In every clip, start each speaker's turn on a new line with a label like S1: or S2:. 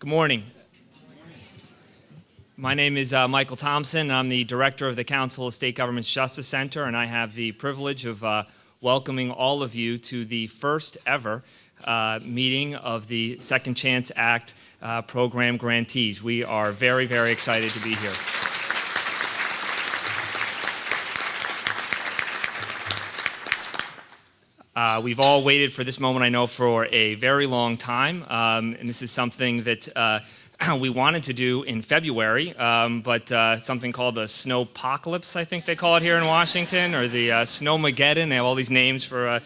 S1: Good morning. My name is Michael Thompson, and I'm the director of the Council of State Government's Justice Center, and I have the privilege of welcoming all of you to the first ever meeting of the Second Chance Act program grantees. We are very, very excited to be here. We've all waited for this moment, I know, for a very long time, and this is something that we wanted to do in February, but something called the snowpocalypse, I think they call it here in Washington, or the snowmageddon. They have all these names for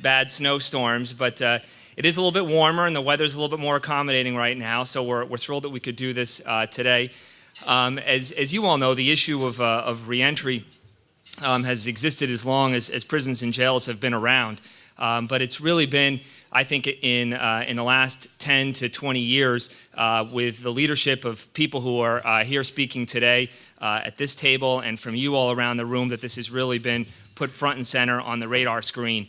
S1: bad snowstorms, but it is a little bit warmer and the weather's a little bit more accommodating right now, so we're thrilled that we could do this today. As you all know, the issue of reentry has existed as long as prisons and jails have been around. But it's really been, I think, in the last 10 to 20 years, with the leadership of people who are here speaking today at this table and from you all around the room, that this has really been put front and center on the radar screen.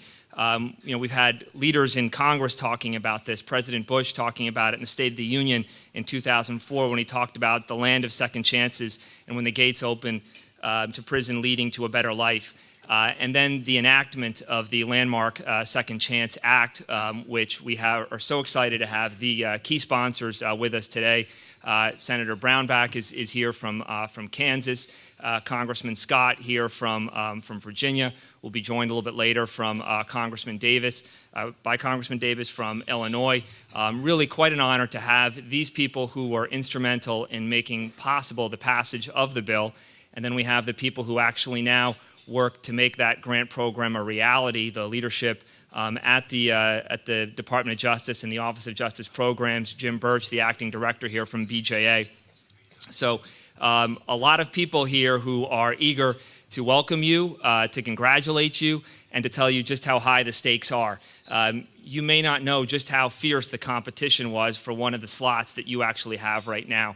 S1: We've had leaders in Congress talking about this. President Burch talking about it in the State of the Union in 2004 when he talked about the land of second chances and when the gates open to prison leading to a better life. And then the enactment of the landmark Second Chance Act, which we are so excited to have the key sponsors with us today. Senator Brownback is here from Kansas. Congressman Scott here from Virginia. Will be joined a little bit later from Congressman Davis, by Congressman Davis from Illinois. Really quite an honor to have these people who were instrumental in making possible the passage of the bill. And then we have the people who actually now work to make that grant program a reality, the leadership at the Department of Justice and the Office of Justice Programs, Jim Burch, the acting director here from BJA. So a lot of people here who are eager to welcome you, to congratulate you, and to tell you just how high the stakes are. You may not know just how fierce the competition was for one of the slots that you actually have right now.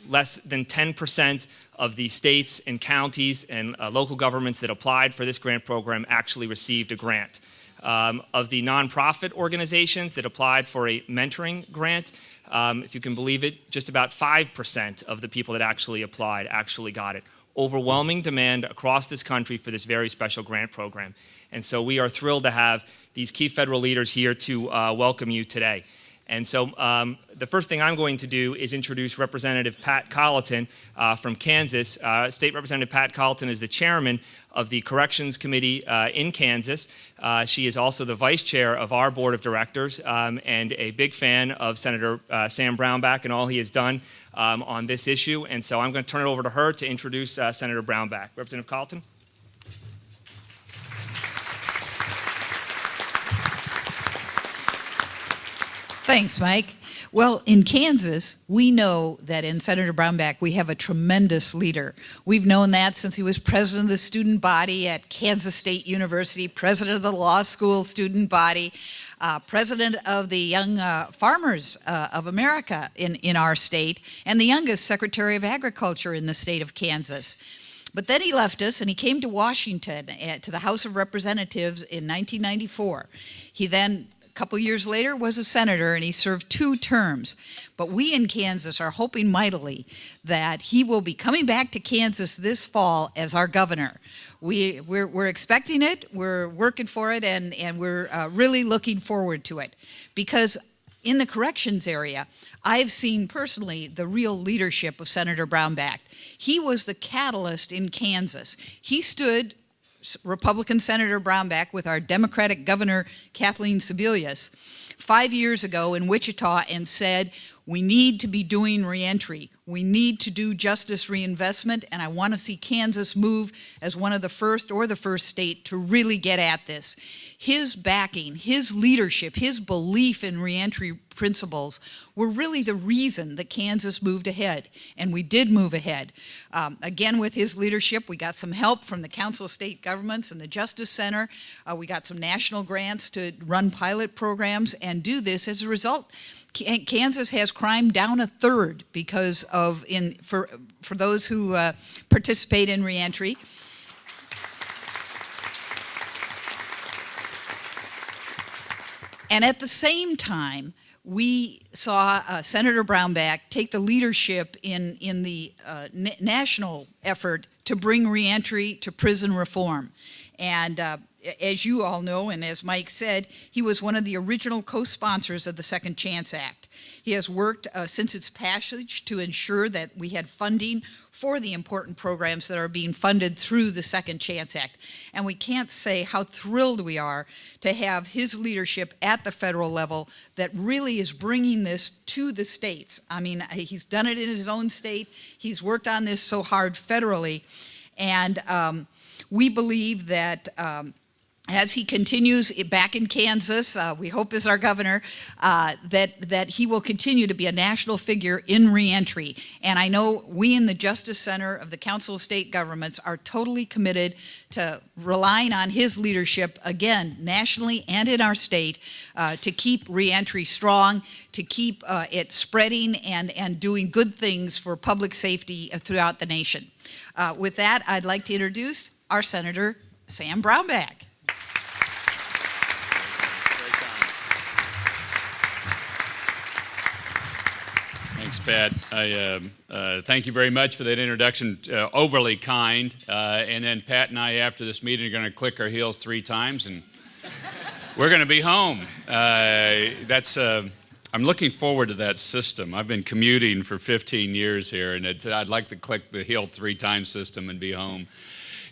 S1: Less than 10% of the states and counties and local governments that applied for this grant program actually received a grant. Of the nonprofit organizations that applied for a mentoring grant, if you can believe it, just about 5% of the people that actually applied actually got it. Overwhelming demand across this country for this very special grant program. And so we are thrilled to have these key federal leaders here to welcome you today. And so the first thing I'm going to do is introduce Representative Pat Colloton from Kansas. State Representative Pat Colloton is the chairman of the Corrections Committee in Kansas. She is also the vice chair of our board of directors and a big fan of Senator Sam Brownback and all he has done on this issue. And so I'm going to turn it over to her to introduce Senator Brownback. Representative Colloton.
S2: Thanks, Mike. Well, in Kansas, we know that in Senator Brownback, we have a tremendous leader. We've known that since he was president of the student body at Kansas State University, president of the law school student body, president of the Young Farmers of America in our state, and the youngest secretary of agriculture in the state of Kansas. But then he left us and he came to Washington, to the House of Representatives in 1994. He then, a couple years later, was a senator, and he served 2 terms. But we in Kansas are hoping mightily that he will be coming back to Kansas this fall as our governor. We're expecting it, we're working for it, and we're really looking forward to it. Because in the corrections area, I've seen personally the real leadership of Senator Brownback. He was the catalyst in Kansas. He stood, Republican Senator Brownback, with our Democratic Governor Kathleen Sebelius 5 years ago in Wichita and said, we need to be doing reentry. We need to do justice reinvestment, and I want to see Kansas move as one of the first or the first state to really get at this. His backing, his leadership, his belief in reentry principles were really the reason that Kansas moved ahead, and we did move ahead. Again, with his leadership, we got some help from the Council of State Governments and the Justice Center. We got some national grants to run pilot programs and do this. As a result, Kansas has crime down 1/3 because of, for those who participate in reentry. And at the same time, we saw Senator Brownback take the leadership in the national effort to bring reentry to prison reform. And as you all know, and as Mike said, he was one of the original co-sponsors of the Second Chance Act. He has worked since its passage to ensure that we had funding for the important programs that are being funded through the Second Chance Act. And we can't say how thrilled we are to have his leadership at the federal level that really is bringing this to the states. I mean, he's done it in his own state. He's worked on this so hard federally. And we believe that as he continues back in Kansas, we hope as our governor, that he will continue to be a national figure in reentry. And I know we in the Justice Center of the Council of State Governments are totally committed to relying on his leadership, again, nationally and in our state, to keep reentry strong, to keep it spreading and doing good things for public safety throughout the nation. With that, I'd like to introduce our Senator, Sam Brownback.
S3: Thanks, Pat. Thank you very much for that introduction. Overly kind. And then Pat and I, after this meeting, are going to click our heels 3 times, and we're going to be home. I'm looking forward to that system. I've been commuting for 15 years here, and I'd like to click the heel 3 times system and be home.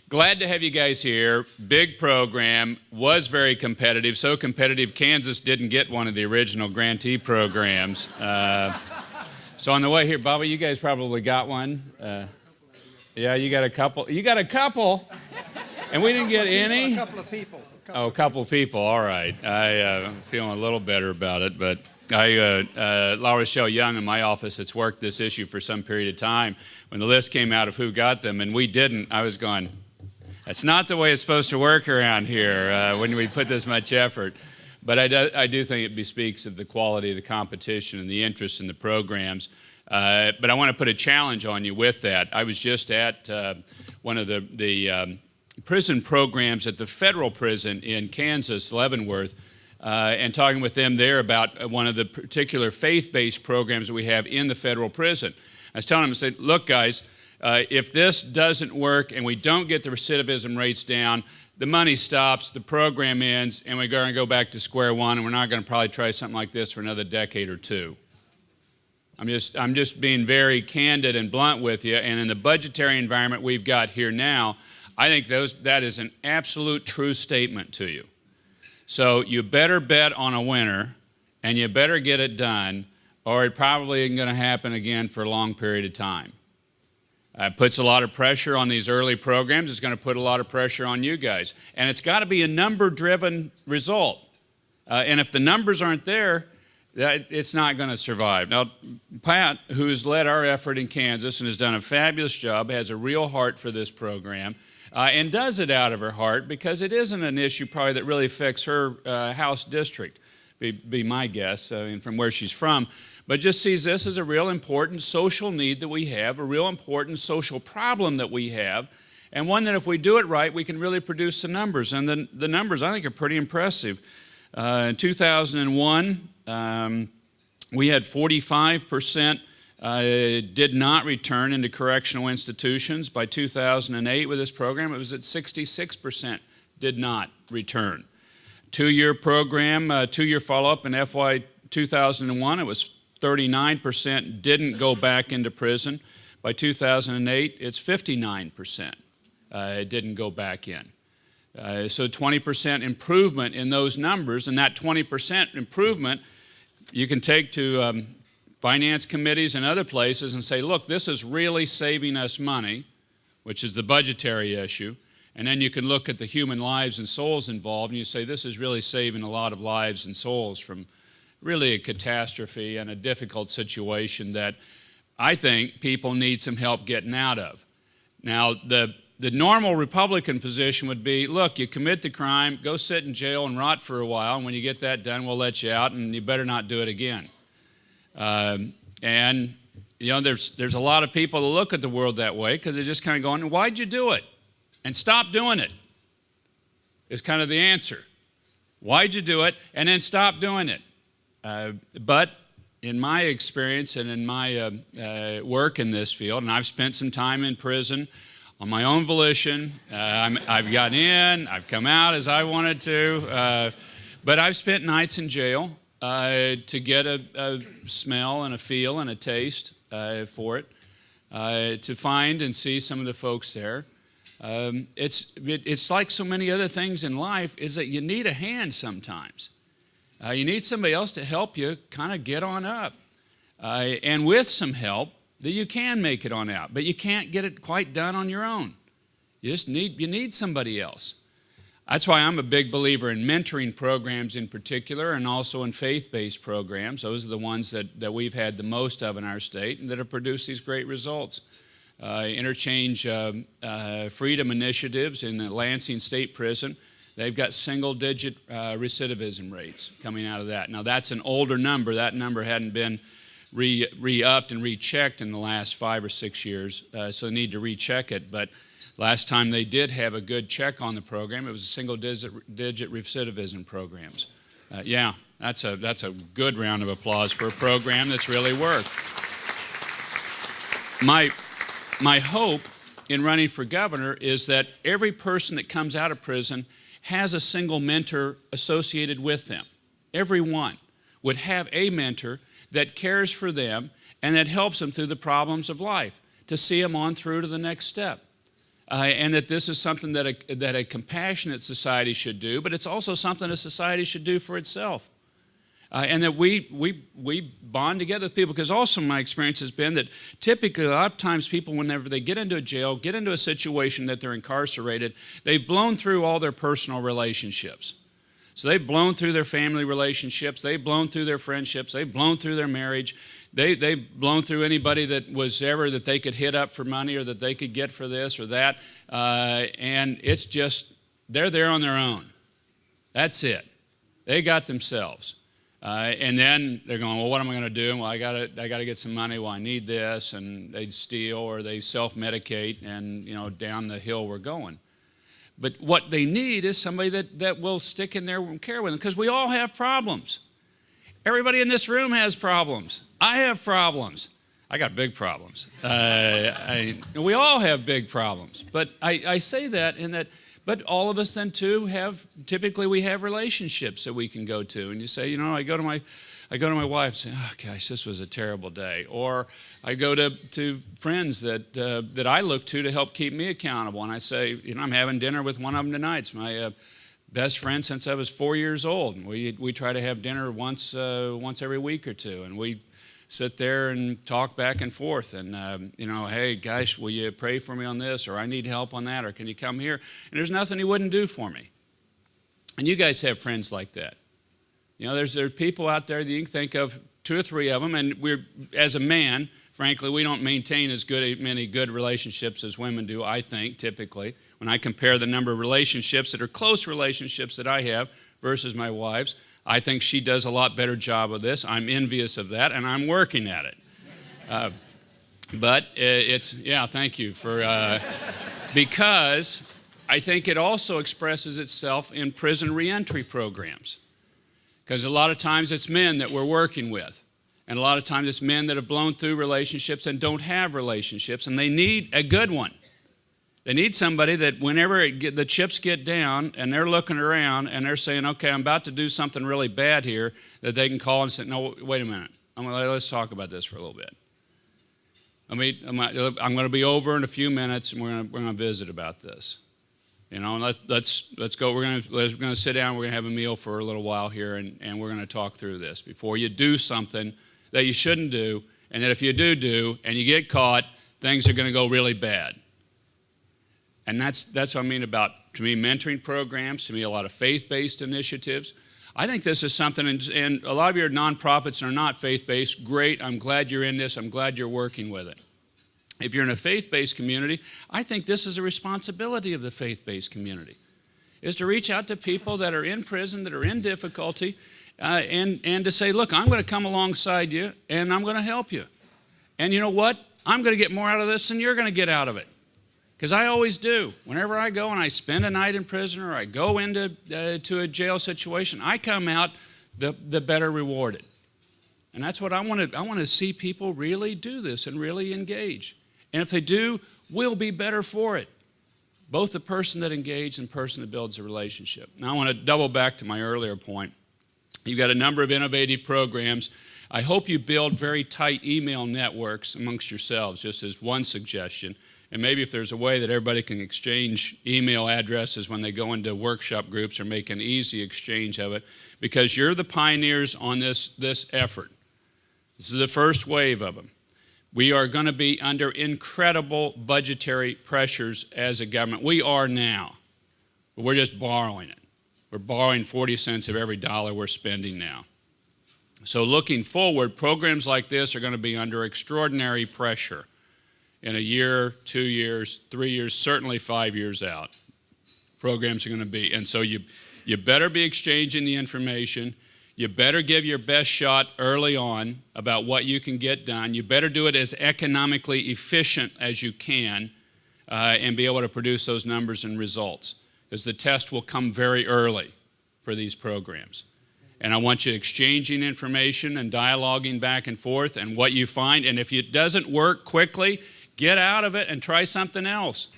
S3: Glad to have you guys here. Big program, was very competitive. So competitive, Kansas didn't get one of the original grantee programs. So on the way here, Bobby, you guys probably got one. Yeah, you got a couple. You got a couple, and we didn't get any?
S4: A couple of people.
S3: A couple of people, all right. I'm feeling a little better about it, but La Rochelle Young in my office that's worked this issue for some period of time. When the list came out of who got them and we didn't, I was going, that's not the way it's supposed to work around here when we put this much effort. But I do think it bespeaks of the quality of the competition and the interest in the programs. But I want to put a challenge on you with that. I was just at one of the prison programs at the federal prison in Kansas, Leavenworth, and talking with them there about one of the particular faith-based programs that we have in the federal prison. I was telling them, I said, look, guys, if this doesn't work and we don't get the recidivism rates down, the money stops, the program ends, and we're going to go back to square one, and we're not going to probably try something like this for another decade or 2. I'm just being very candid and blunt with you, and in the budgetary environment we've got here now, I think that is an absolute true statement to you. So you better bet on a winner, and you better get it done, or it probably isn't going to happen again for a long period of time. It puts a lot of pressure on these early programs. It's going to put a lot of pressure on you guys. And it's got to be a number-driven result. And if the numbers aren't there, it's not going to survive. Now, Pat, who's led our effort in Kansas and has done a fabulous job, has a real heart for this program, and does it out of her heart because it isn't an issue probably that really affects her House district, be my guess, from where she's from. But just sees this as a real important social need that we have, a real important social problem that we have, and one that if we do it right, we can really produce the numbers. And the numbers, I think, are pretty impressive. In 2001, we had 45% did not return into correctional institutions. By 2008 with this program, it was at 66% did not return. 2-year program, 2-year follow-up in FY 2001, it was 39% didn't go back into prison. By 2008, it's 59% didn't go back in. So 20% improvement in those numbers, and that 20% improvement you can take to finance committees and other places and say, look, this is really saving us money, which is the budgetary issue, and then you can look at the human lives and souls involved and you say, this is really saving a lot of lives and souls from really a catastrophe and a difficult situation that I think people need some help getting out of. Now, the normal Republican position would be, look, you commit the crime, go sit in jail and rot for a while, and when you get that done, we'll let you out, and you better not do it again. And, you know, there's a lot of people that look at the world that way because they're just kind of going, why'd you do it? And stop doing it is kind of the answer. Why'd you do it? And then stop doing it. But in my experience and in my work in this field, and I've spent some time in prison on my own volition. I've gotten in, I've come out as I wanted to, but I've spent nights in jail to get a smell and a feel and a taste for it, to find and see some of the folks there. It's like so many other things in life, is that you need a hand sometimes. You need somebody else to help you kind of get on up. And with some help, that you can make it on out, but you can't get it quite done on your own. You need somebody else. That's why I'm a big believer in mentoring programs in particular, and also in faith-based programs. Those are the ones that we've had the most of in our state and that have produced these great results. Interchange freedom initiatives in the Lansing State Prison. They've got single-digit recidivism rates coming out of that. Now, that's an older number. That number hadn't been re-upped and rechecked in the last 5 or 6 years, so they need to recheck it. But last time they did have a good check on the program, it was a single-digit recidivism programs. Yeah, that's a good round of applause for a program that's really worked. My hope in running for governor is that every person that comes out of prison has a single mentor associated with them. Every one would have a mentor that cares for them and that helps them through the problems of life, to see them on through to the next step. And that this is something that a compassionate society should do, but it's also something a society should do for itself. And that we bond together with people, because also my experience has been that typically a lot of times people, whenever they get into a jail, get into a situation that they're incarcerated, they've blown through all their personal relationships. So they've blown through their family relationships, they've blown through their friendships, they've blown through their marriage, they've blown through anybody that was ever that they could hit up for money or that they could get for this or that, and it's just, they're there on their own. That's it. They got themselves. And then they're going, well, what am I going to do? Well, I got to get some money. Well, I need this, and they steal or they self-medicate, and down the hill we're going. But what they need is somebody that will stick in there and care with them, because we all have problems. Everybody in this room has problems. I have problems. I got big problems. We all have big problems. But I say that in that. But all of us then too typically we have relationships that we can go to, and you say, I go to my wife and say, oh gosh, this was a terrible day. Or I go to friends that I look to help keep me accountable, and I say, I'm having dinner with one of them tonight. It's my best friend since I was 4 years old, and we try to have dinner once every week or two, and we sit there and talk back and forth, and hey, gosh, will you pray for me on this, or I need help on that, or can you come here? And there's nothing he wouldn't do for me. And you guys have friends like that. There are people out there that you can think of, 2 or 3 of them, and as a man, frankly, we don't maintain as many good relationships as women do, I think, typically. When I compare the number of relationships that are close relationships that I have versus my wife's, I think she does a lot better job of this. I'm envious of that, and I'm working at it. But thank you for, because I think it also expresses itself in prison reentry programs. Because a lot of times it's men that we're working with. And a lot of times it's men that have blown through relationships and don't have relationships, and they need a good one. They need somebody that whenever the chips get down and they're looking around and they're saying, okay, I'm about to do something really bad here, that they can call and say, no, wait a minute. Let's talk about this for a little bit. I'm going to be over in a few minutes, and we're going to visit about this. Let's go. We're going to sit down. We're going to have a meal for a little while here, and we're going to talk through this before you do something that you shouldn't do, and that if you do and you get caught, things are going to go really bad. And that's what I mean about, to me, mentoring programs, to me, a lot of faith-based initiatives. I think this is something, and a lot of your nonprofits are not faith-based. Great, I'm glad you're in this. I'm glad you're working with it. If you're in a faith-based community, I think this is a responsibility of the faith-based community, is to reach out to people that are in prison, that are in difficulty, and to say, look, I'm going to come alongside you, and I'm going to help you. And you know what? I'm going to get more out of this than you're going to get out of it. Because I always do. Whenever I go and I spend a night in prison or I go into to a jail situation, I come out the better rewarded. And that's what I want to see people really do this and really engage. And if they do, we'll be better for it. Both the person that engaged and the person that builds a relationship. Now I want to double back to my earlier point. You've got a number of innovative programs. I hope you build very tight email networks amongst yourselves, just as one suggestion. And maybe if there's a way that everybody can exchange email addresses when they go into workshop groups or make an easy exchange of it, because you're the pioneers on this effort. This is the first wave of them. We are going to be under incredible budgetary pressures as a government. We are now, but we're just borrowing it. We're borrowing 40 cents of every dollar we're spending now. So looking forward, programs like this are going to be under extraordinary pressure in a year, 2 years, 3 years, certainly 5 years out. Programs are going to be. And so you better be exchanging the information. You better give your best shot early on about what you can get done. You better do it as economically efficient as you can and be able to produce those numbers and results, because the test will come very early for these programs. And I want you exchanging information and dialoguing back and forth and what you find. And if it doesn't work quickly, get out of it and try something else.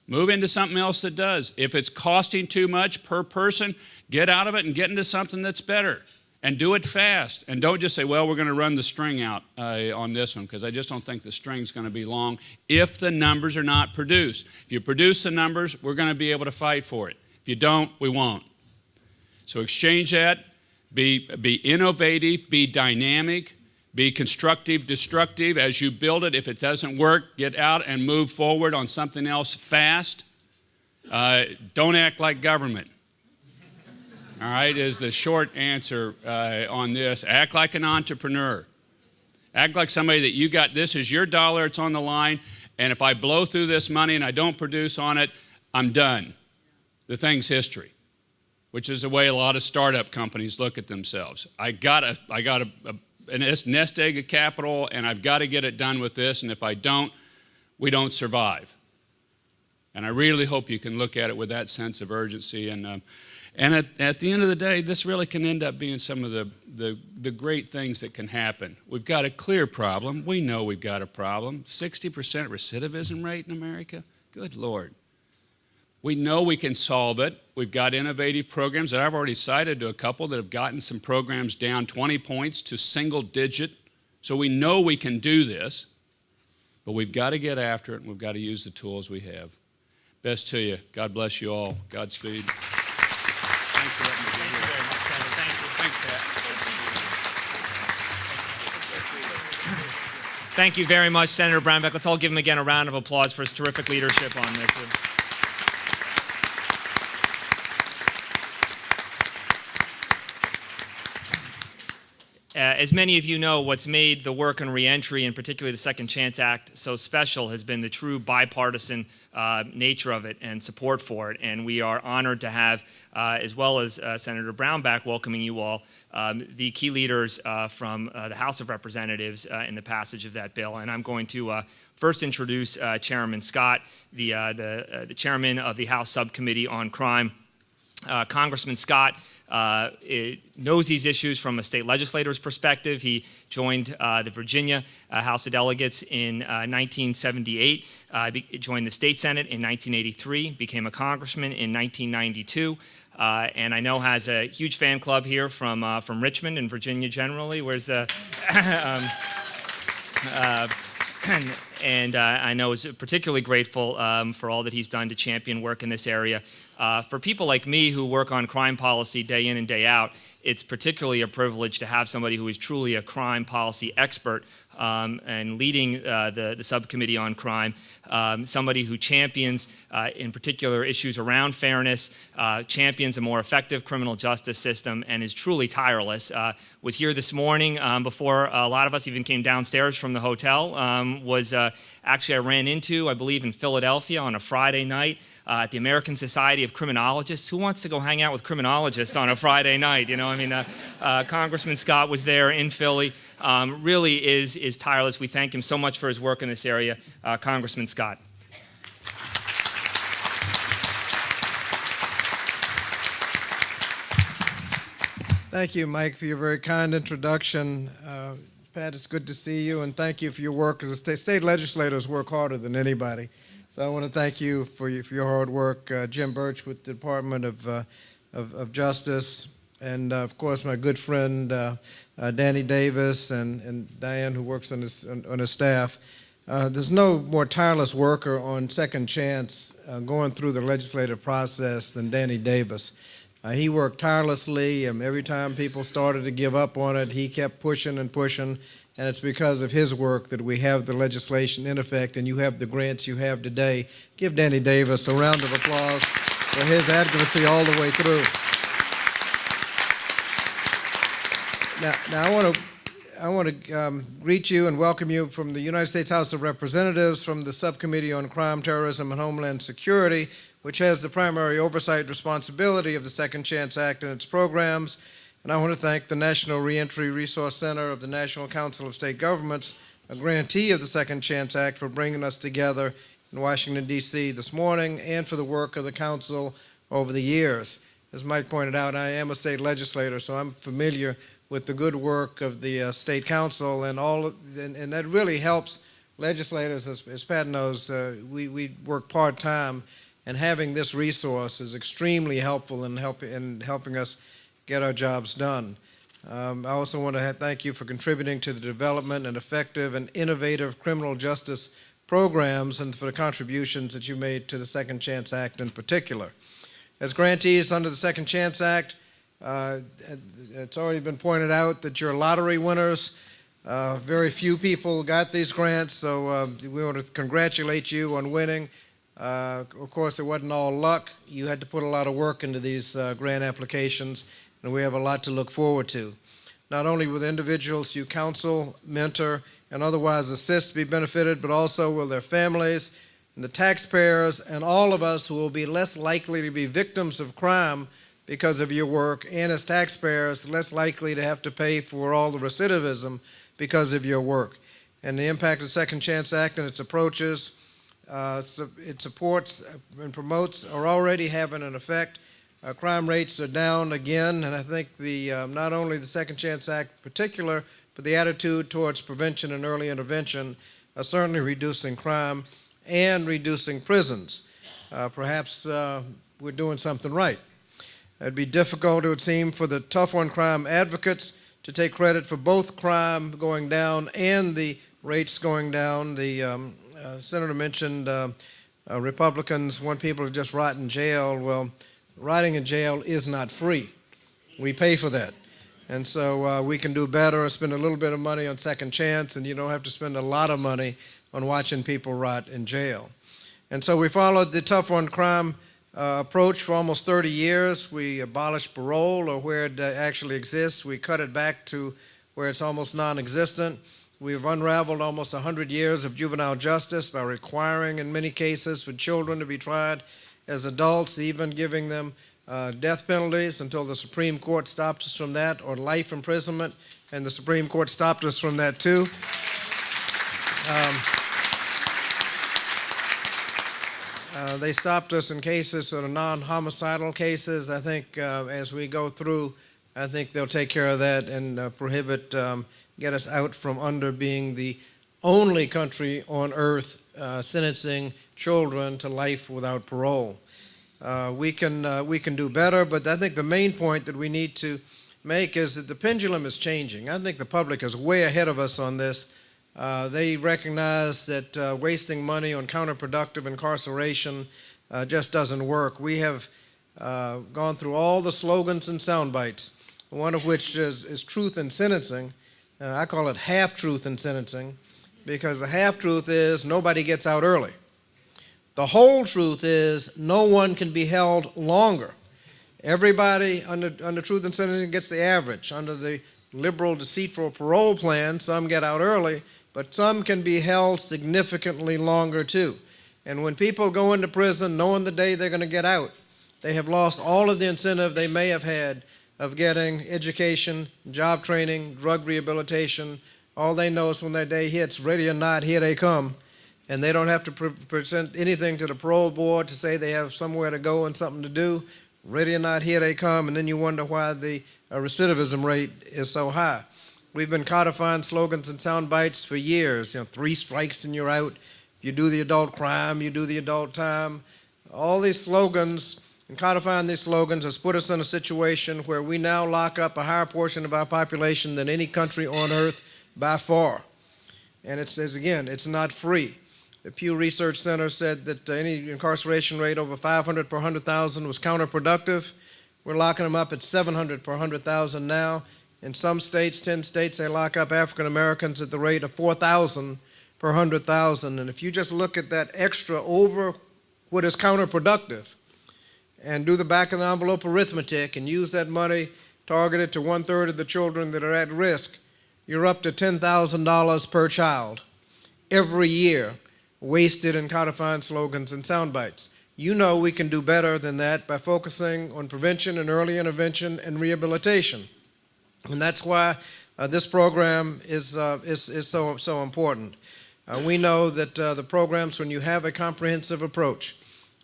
S3: Move into something else that does. If it's costing too much per person, get out of it and get into something that's better. And do it fast. And don't just say, well, we're going to run the string out on this one, because I just don't think the string's going to be long if the numbers are not produced. If you produce the numbers, we're going to be able to fight for it. If you don't, we won't. So exchange that. Be innovative. Be dynamic. Be constructive, destructive as you build it. If it doesn't work, get out and move forward on something else fast. Don't act like government. All right, is the short answer on this. Act like an entrepreneur. Act like somebody that you got, this is your dollar, it's on the line, and if I blow through this money and I don't produce on it, I'm done. The thing's history, which is the way a lot of startup companies look at themselves. I got a nest egg of capital, and I've got to get it done with this, and if I don't, we don't survive. And I really hope you can look at it with that sense of urgency. And at the end of the day, this really can end up being some of the great things that can happen. We've got a clear problem. We know we've got a problem. 60% recidivism rate in America? Good Lord. We know we can solve it. We've got innovative programs that I've already cited to a couple that have gotten some programs down 20 points to single digit. So we know we can do this, but we've got to get after it, and we've got to use the tools we have. Best to you. God bless you all. Godspeed. Thanks for letting me be here.
S1: Thank you. Thank you very much, Senator Brownback. Let's all give him again a round of applause for his terrific leadership on this. As many of you know, what's made the work on reentry, and particularly the Second Chance Act, so special has been the true bipartisan nature of it and support for it. And we are honored to have, as well as Senator Brownback welcoming you all, the key leaders from the House of Representatives in the passage of that bill. And I'm going to first introduce Chairman Scott, the chairman of the House Subcommittee on Crime. Congressman Scott knows these issues from a state legislator's perspective. He joined the Virginia House of Delegates in 1978, joined the state Senate in 1983, became a congressman in 1992, and I know has a huge fan club here from Richmond and Virginia generally. Where's and I know is particularly grateful for all that he's done to champion work in this area. For people like me who work on crime policy day in and day out, it's particularly a privilege to have somebody who is truly a crime policy expert and leading the subcommittee on crime, somebody who champions, in particular, issues around fairness, champions a more effective criminal justice system, and is truly tireless. Was here this morning before a lot of us even came downstairs from the hotel. Actually, I ran into, I believe, in Philadelphia on a Friday night at the American Society of Criminologists. Who wants to go hang out with criminologists on a Friday night? You know, I mean, Congressman Scott was there in Philly. Really is tireless. We thank him so much for his work in this area. Congressman Scott.
S4: Thank you, Mike, for your very kind introduction. Pat, it's good to see you, and thank you for your work. As state legislators work harder than anybody. So I want to thank you for your hard work. Jim Burch with the Department of Justice, and of course my good friend Danny Davis and Diane, who works on his staff. There's no more tireless worker on Second Chance going through the legislative process than Danny Davis. He worked tirelessly, and every time people started to give up on it, he kept pushing and pushing, and it's because of his work that we have the legislation in effect and you have the grants you have today. Give Danny Davis a round of applause for his advocacy all the way through. Now I want to greet you and welcome you from the United States House of Representatives, from the Subcommittee on Crime, Terrorism, and Homeland Security, which has the primary oversight responsibility of the Second Chance Act and its programs. And I want to thank the National Reentry Resource Center of the National Council of State Governments, a grantee of the Second Chance Act, for bringing us together in Washington, D.C. this morning, and for the work of the council over the years. As Mike pointed out, I am a state legislator, so I'm familiar with the good work of the state council, and that really helps legislators. As Pat knows, we work part-time, and having this resource is extremely helpful in helping us get our jobs done. I also want to thank you for contributing to the development and effective and innovative criminal justice programs, and for the contributions that you made to the Second Chance Act in particular. As grantees under the Second Chance Act, it's already been pointed out that you're lottery winners. Very few people got these grants, so we want to congratulate you on winning. Of course, it wasn't all luck. You had to put a lot of work into these grant applications, and we have a lot to look forward to. Not only will individuals you counsel, mentor, and otherwise assist be benefited, but also will their families and the taxpayers and all of us who will be less likely to be victims of crime because of your work, and as taxpayers, less likely to have to pay for all the recidivism because of your work. And the impact of the Second Chance Act and its approaches it supports and promotes are already having an effect. Crime rates are down again, and I think not only the Second Chance Act in particular, but the attitude towards prevention and early intervention are certainly reducing crime and reducing prisons. Perhaps we're doing something right. It'd be difficult, it would seem, for the tough on crime advocates to take credit for both crime going down and the rates going down. The Senator mentioned Republicans want people to just rot in jail. Well, rotting in jail is not free. We pay for that. And so we can do better and spend a little bit of money on Second Chance, and you don't have to spend a lot of money on watching people rot in jail. And so we followed the tough on crime approach for almost 30 years. We abolished parole, or where it actually exists. We cut it back to where it's almost non-existent. We've unraveled almost 100 years of juvenile justice by requiring, in many cases, for children to be tried as adults, even giving them death penalties until the Supreme Court stopped us from that, or life imprisonment, and the Supreme Court stopped us from that too. They stopped us in cases sort of non-homicidal cases. I think as we go through, I think they'll take care of that and get us out from under being the only country on earth sentencing children to life without parole. We can do better, but I think the main point that we need to make is that the pendulum is changing. I think the public is way ahead of us on this. They recognize that wasting money on counterproductive incarceration just doesn't work. We have gone through all the slogans and sound bites, one of which is truth in sentencing. I call it half-truth in sentencing, because the half-truth is nobody gets out early. The whole truth is no one can be held longer. Everybody under truth in sentencing gets the average. Under the liberal, deceitful parole plan, some get out early, but some can be held significantly longer too. And when people go into prison knowing the day they're going to get out, they have lost all of the incentive they may have had of getting education, job training, drug rehabilitation. All they know is when that day hits, ready or not, here they come. And they don't have to present anything to the parole board to say they have somewhere to go and something to do. Ready or not, here they come. And then you wonder why the recidivism rate is so high. We've been codifying slogans and sound bites for years. 3 strikes and you're out. You do the adult crime, you do the adult time. All these slogans and codifying these slogans has put us in a situation where we now lock up a higher portion of our population than any country on earth by far. And it says, again, it's not free. The Pew Research Center said that any incarceration rate over 500 per 100,000 was counterproductive. We're locking them up at 700 per 100,000 now. In some states, 10 states, they lock up African Americans at the rate of 4,000 per 100,000. And if you just look at that extra over what is counterproductive and do the back of the envelope arithmetic and use that money targeted to 1/3 of the children that are at risk, you're up to $10,000 per child every year wasted in codifying slogans and sound bites. You know we can do better than that by focusing on prevention and early intervention and rehabilitation. And that's why this program is so important. We know that the programs, when you have a comprehensive approach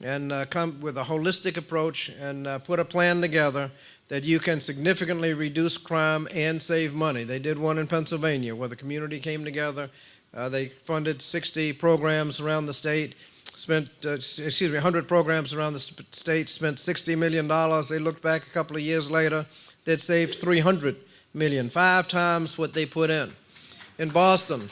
S4: and come with a holistic approach and put a plan together, that you can significantly reduce crime and save money. They did one in Pennsylvania where the community came together. They funded 60 programs around the state, spent, 100 programs around the state, spent $60 million. They looked back a couple of years later, they'd saved $300 million, 5 times what they put in. In Boston,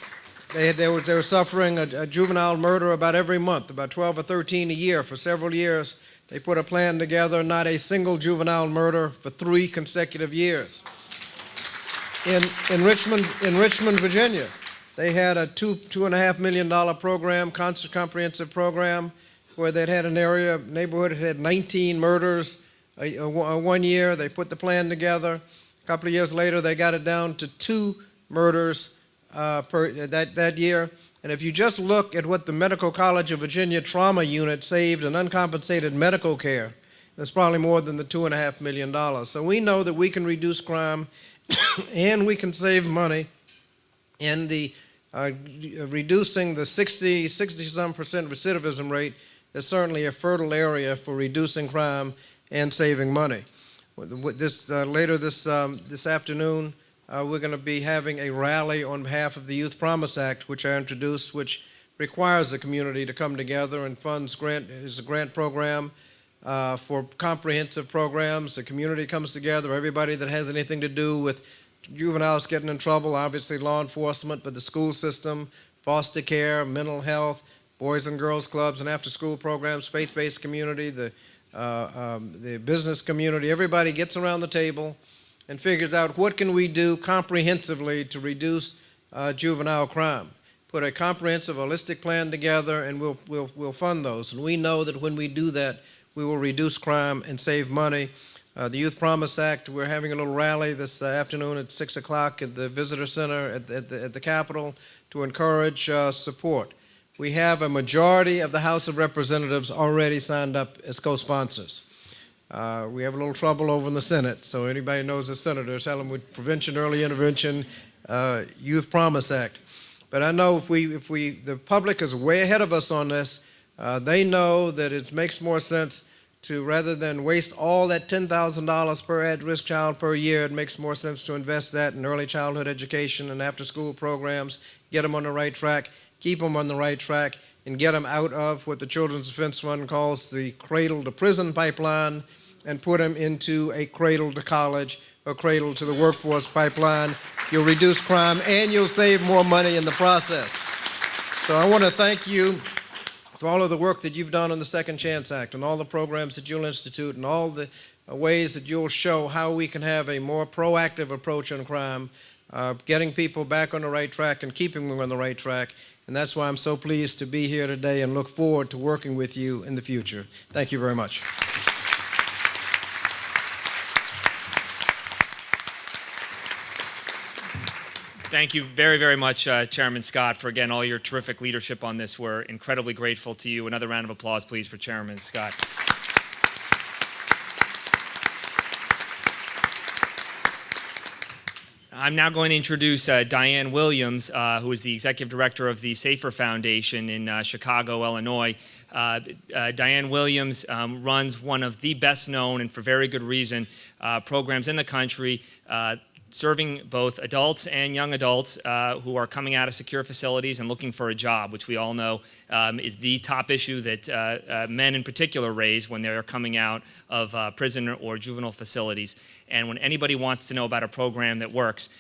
S4: they were suffering a juvenile murder about every month, about 12 or 13 a year for several years. They put a plan together, not a single juvenile murder for 3 consecutive years. In Richmond, Virginia, they had a $2.5 million program, comprehensive program, where they'd had an neighborhood that had 19 murders one year. They put the plan together. A couple of years later, they got it down to 2 murders that year. And if you just look at what the Medical College of Virginia trauma unit saved in uncompensated medical care, it's probably more than the $2.5 million. So we know that we can reduce crime and we can save money. And the reducing the 60-some% recidivism rate is certainly a fertile area for reducing crime and saving money. Later this afternoon, we're going to be having a rally on behalf of the Youth Promise Act, which I introduced, which requires the community to come together and funds is a grant program for comprehensive programs. The community comes together, everybody that has anything to do with juveniles getting in trouble, obviously law enforcement, but the school system, foster care, mental health, boys and girls clubs and after-school programs, faith-based community, the business community. Everybody gets around the table and figures out what can we do comprehensively to reduce juvenile crime. Put a comprehensive, holistic plan together, and we'll fund those. And we know that when we do that, we will reduce crime and save money. The Youth Promise Act, we're having a little rally this afternoon at 6 o'clock at the Visitor Center at the Capitol to encourage support. We have a majority of the House of Representatives already signed up as co-sponsors. We have a little trouble over in the Senate, so anybody knows a senator, tell them with Prevention, Early Intervention, Youth Promise Act. But I know if the public is way ahead of us on this, they know that it makes more sense to, rather than waste all that $10,000 per at-risk child per year, it makes more sense to invest that in early childhood education and after-school programs, get them on the right track, keep them on the right track, and get them out of what the Children's Defense Fund calls the cradle-to-prison pipeline and put them into a cradle-to-college or cradle-to-the-workforce pipeline. You'll reduce crime and you'll save more money in the process. So I want to thank you for all of the work that you've done on the Second Chance Act and all the programs that you'll institute and all the ways that you'll show how we can have a more proactive approach on crime, getting people back on the right track and keeping them on the right track. And that's why I'm so pleased to be here today and look forward to working with you in the future. Thank you very much.
S1: Thank you very, very much, Chairman Scott, for, again, all your terrific leadership on this. We're incredibly grateful to you. Another round of applause, please, for Chairman Scott. I'm now going to introduce Diane Williams, who is the Executive Director of the Safer Foundation in Chicago, Illinois. Diane Williams runs one of the best known, and for very good reason, programs in the country serving both adults and young adults who are coming out of secure facilities and looking for a job, which we all know is the top issue that men in particular raise when they're coming out of prison or juvenile facilities. And when anybody wants to know about a program that works,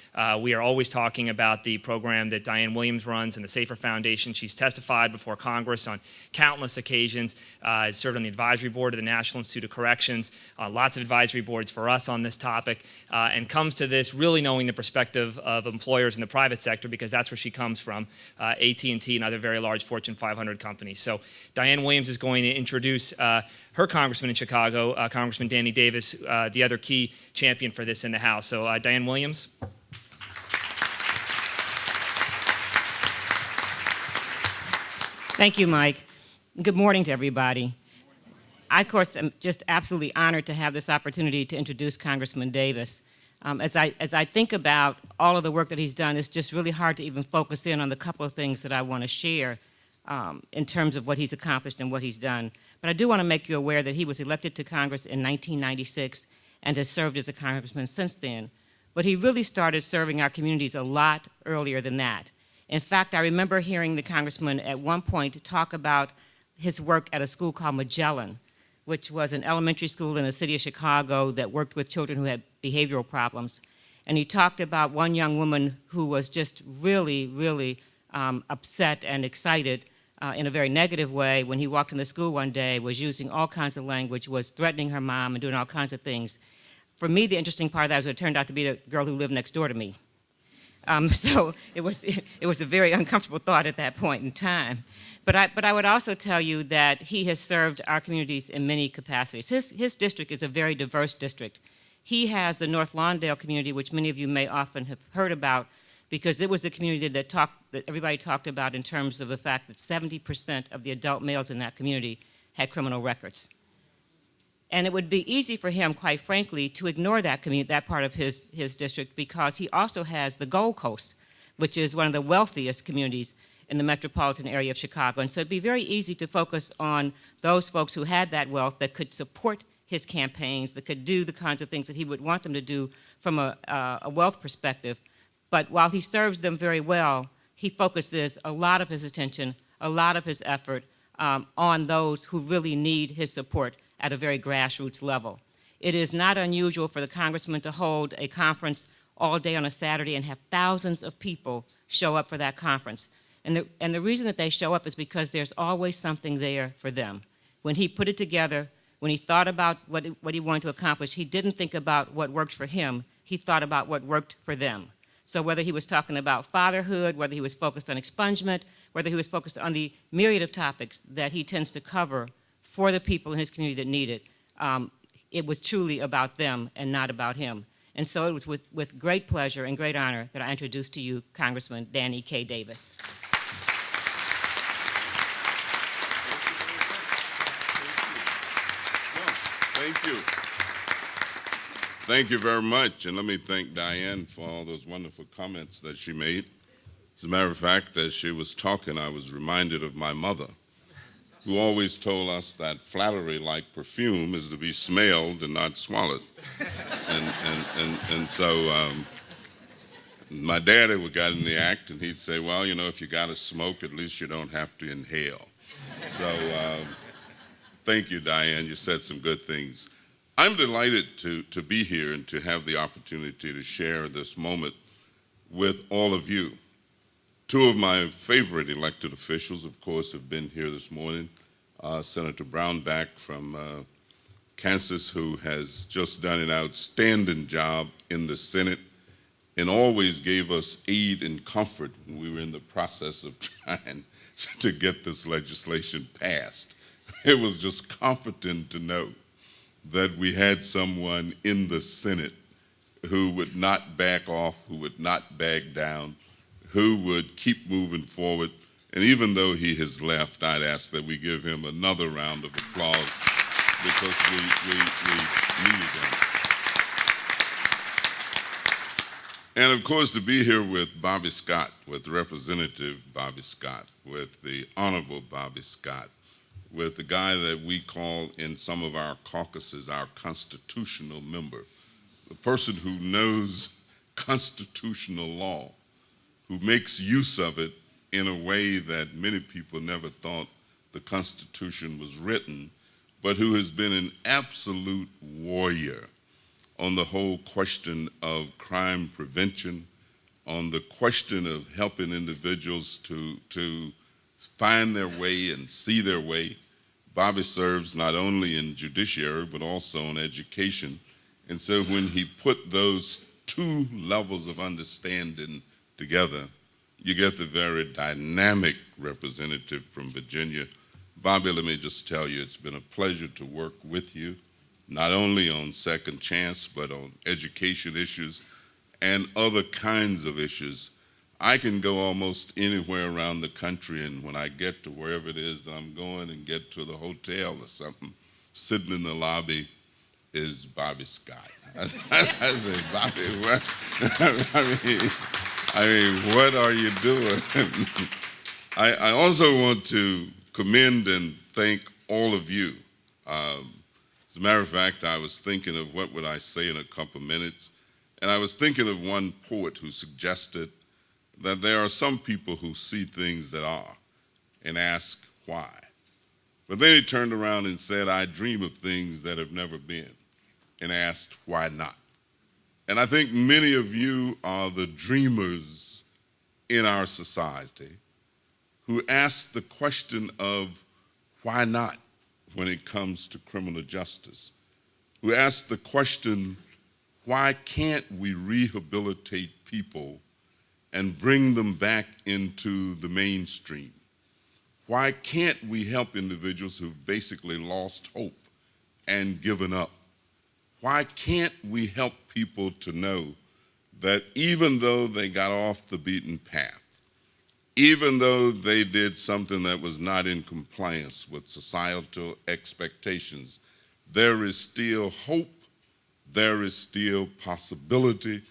S1: we are always talking about the program that Diane Williams runs and the Safer Foundation. She's testified before Congress on countless occasions, served on the advisory board of the National Institute of Corrections, lots of advisory boards for us on this topic, and comes to this really knowing the perspective of employers in the private sector, because that's where she comes from, AT&T and other very large Fortune 500 companies. So Diane Williams is going to introduce her congressman in Chicago, Congressman Danny Davis, the other key champion for this in the House. So Diane Williams.
S5: Thank you, Mike. Good morning to everybody. I, of course, am just absolutely honored to have this opportunity to introduce Congressman Davis. As I think about all of the work that he's done, it's just really hard to even focus in on the couple of things that I want to share in terms of what he's accomplished and what he's done. But I do want to make you aware that he was elected to Congress in 1996 and has served as a congressman since then. But he really started serving our communities a lot earlier than that. In fact, I remember hearing the congressman at one point talk about his work at a school called Magellan, which was an elementary school in the city of Chicago that worked with children who had behavioral problems. And he talked about one young woman who was just really, really upset and excited in a very negative way when he walked in the school one day, was using all kinds of language, was threatening her mom and doing all kinds of things. For me, the interesting part of that was it turned out to be the girl who lived next door to me. So it was a very uncomfortable thought at that point in time. But I would also tell you that he has served our communities in many capacities. His district is a very diverse district. He has the North Lawndale community, which many of you may often have heard about, because it was the community that everybody talked about in terms of the fact that 70% of the adult males in that community had criminal records. And it would be easy for him, quite frankly, to ignore that community, that part of his district, because he also has the Gold Coast, which is one of the wealthiest communities in the metropolitan area of Chicago. And so it'd be very easy to focus on those folks who had that wealth that could support his campaigns, that could do the kinds of things that he would want them to do from a wealth perspective. But while he serves them very well, he focuses a lot of his attention, a lot of his effort on those who really need his support at a very grassroots level. It is not unusual for the congressman to hold a conference all day on a Saturday and have thousands of people show up for that conference. And the reason that they show up is because there's always something there for them. When he put it together, when he thought about what he wanted to accomplish, he didn't think about what worked for him, he thought about what worked for them. So whether he was talking about fatherhood, whether he was focused on expungement, whether he was focused on the myriad of topics that he tends to cover for the people in his community that need it was truly about them and not about him. And so it was with great pleasure and great honor that I introduce to you Congressman Danny K. Davis.
S6: Thank you. Thank you very much. And let me thank Diane for all those wonderful comments that she made. As a matter of fact, as she was talking, I was reminded of my mother, who always told us that flattery, like perfume, is to be smelled and not swallowed. And so my daddy would get in the act, and he'd say, well, you know, if you got to smoke, at least you don't have to inhale. So thank you, Diane. You said some good things. I'm delighted to be here and to have the opportunity to share this moment with all of you. Two of my favorite elected officials, of course, have been here this morning. Senator Brownback from Kansas, who has just done an outstanding job in the Senate and always gave us aid and comfort when we were in the process of trying to get this legislation passed. It was just comforting to know that we had someone in the Senate who would not back off, who would not back down, who would keep moving forward. And even though he has left, I'd ask that we give him another round of applause because we needed him. And of course, to be here with Bobby Scott, with Representative Bobby Scott, with the Honorable Bobby Scott, with the guy that we call in some of our caucuses our constitutional member, the person who knows constitutional law, who makes use of it in a way that many people never thought the Constitution was written, but who has been an absolute warrior on the whole question of crime prevention, on the question of helping individuals to find their way and see their way. Bobby serves not only in judiciary, but also in education. And so when he put those two levels of understanding together, you get the very dynamic representative from Virginia. Bobby, let me just tell you, it's been a pleasure to work with you, not only on Second Chance, but on education issues and other kinds of issues. I can go almost anywhere around the country, and when I get to wherever it is that I'm going and get to the hotel or something, sitting in the lobby is Bobby Scott. I say, Bobby, what? I mean, what are you doing? I also want to commend and thank all of you. As a matter of fact, I was thinking of what would I say in a couple minutes, and I was thinking of one poet who suggested that there are some people who see things that are and ask why. But then he turned around and said, I dream of things that have never been, and asked why not. And I think many of you are the dreamers in our society who ask the question of why not when it comes to criminal justice, who ask the question, why can't we rehabilitate people and bring them back into the mainstream? Why can't we help individuals who've basically lost hope and given up? Why can't we help people to know that even though they got off the beaten path, even though they did something that was not in compliance with societal expectations, there is still hope, there is still possibility,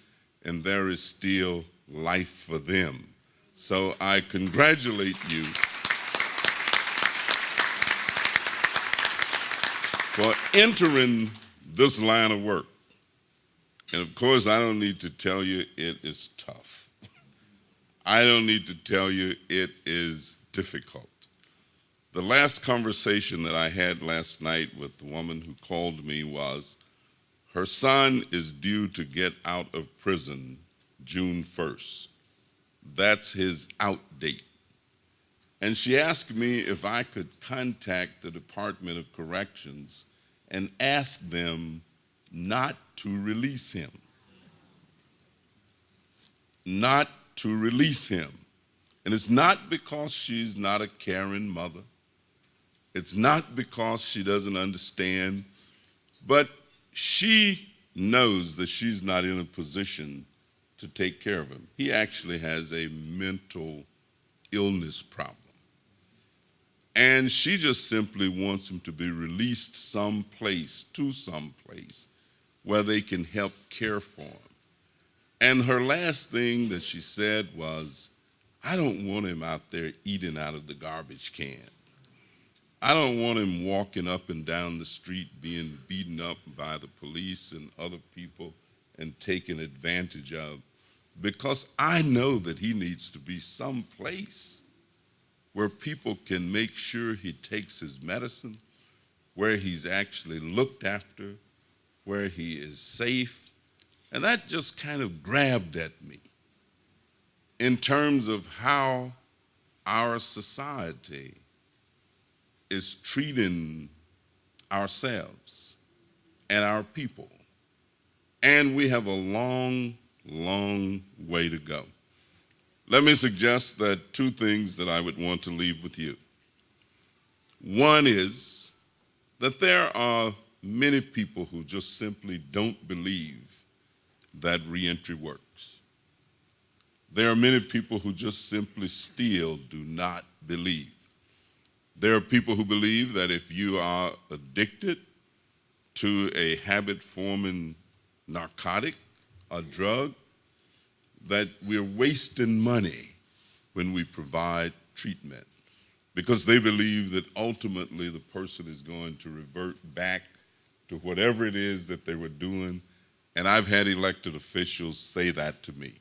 S6: and there is still life for them. So I congratulate you for entering this line of work. And of course, I don't need to tell you it is tough. I don't need to tell you it is difficult. The last conversation that I had last night with the woman who called me was, her son is due to get out of prison June 1st. That's his out date. And she asked me if I could contact the Department of Corrections and ask them not to release him. Not to release him. And it's not because she's not a caring mother. It's not because she doesn't understand, but she knows that she's not in a position to take care of him. He actually has a mental illness problem. And she just simply wants him to be released someplace, to someplace, where they can help care for him. And her last thing that she said was, I don't want him out there eating out of the garbage can. I don't want him walking up and down the street being beaten up by the police and other people and taken advantage of, because I know that he needs to be someplace where people can make sure he takes his medicine, where he's actually looked after, where he is safe. And that just kind of grabbed at me in terms of how our society is treating ourselves and our people. And we have a long, long way to go. Let me suggest that two things that I would want to leave with you. One is that there are many people who just simply don't believe that reentry works. There are many people who just simply still do not believe. There are people who believe that if you are addicted to a habit-forming narcotic or drug, that we're wasting money when we provide treatment, because they believe that ultimately the person is going to revert back to whatever it is that they were doing. And I've had elected officials say that to me.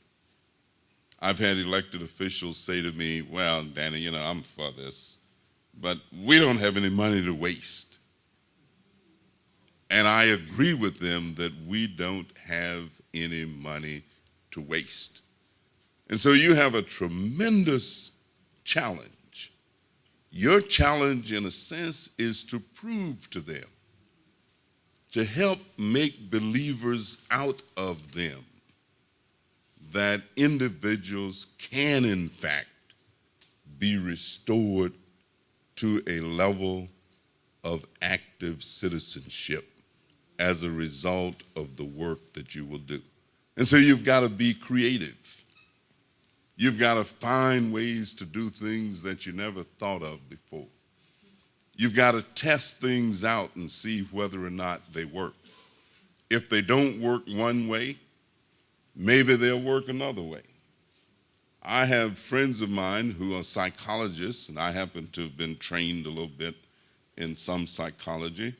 S6: I've had elected officials say to me, well, Danny, I'm for this, but we don't have any money to waste. And I agree with them that we don't have any money to waste. And so you have a tremendous challenge. Your challenge, in a sense, is to prove to them, to help make believers out of them, that individuals can, in fact, be restored to a level of active citizenship as a result of the work that you will do. And so you've got to be creative. You've got to find ways to do things that you never thought of before. You've got to test things out and see whether or not they work. If they don't work one way, maybe they'll work another way. I have friends of mine who are psychologists, and I happen to have been trained a little bit in some psychology,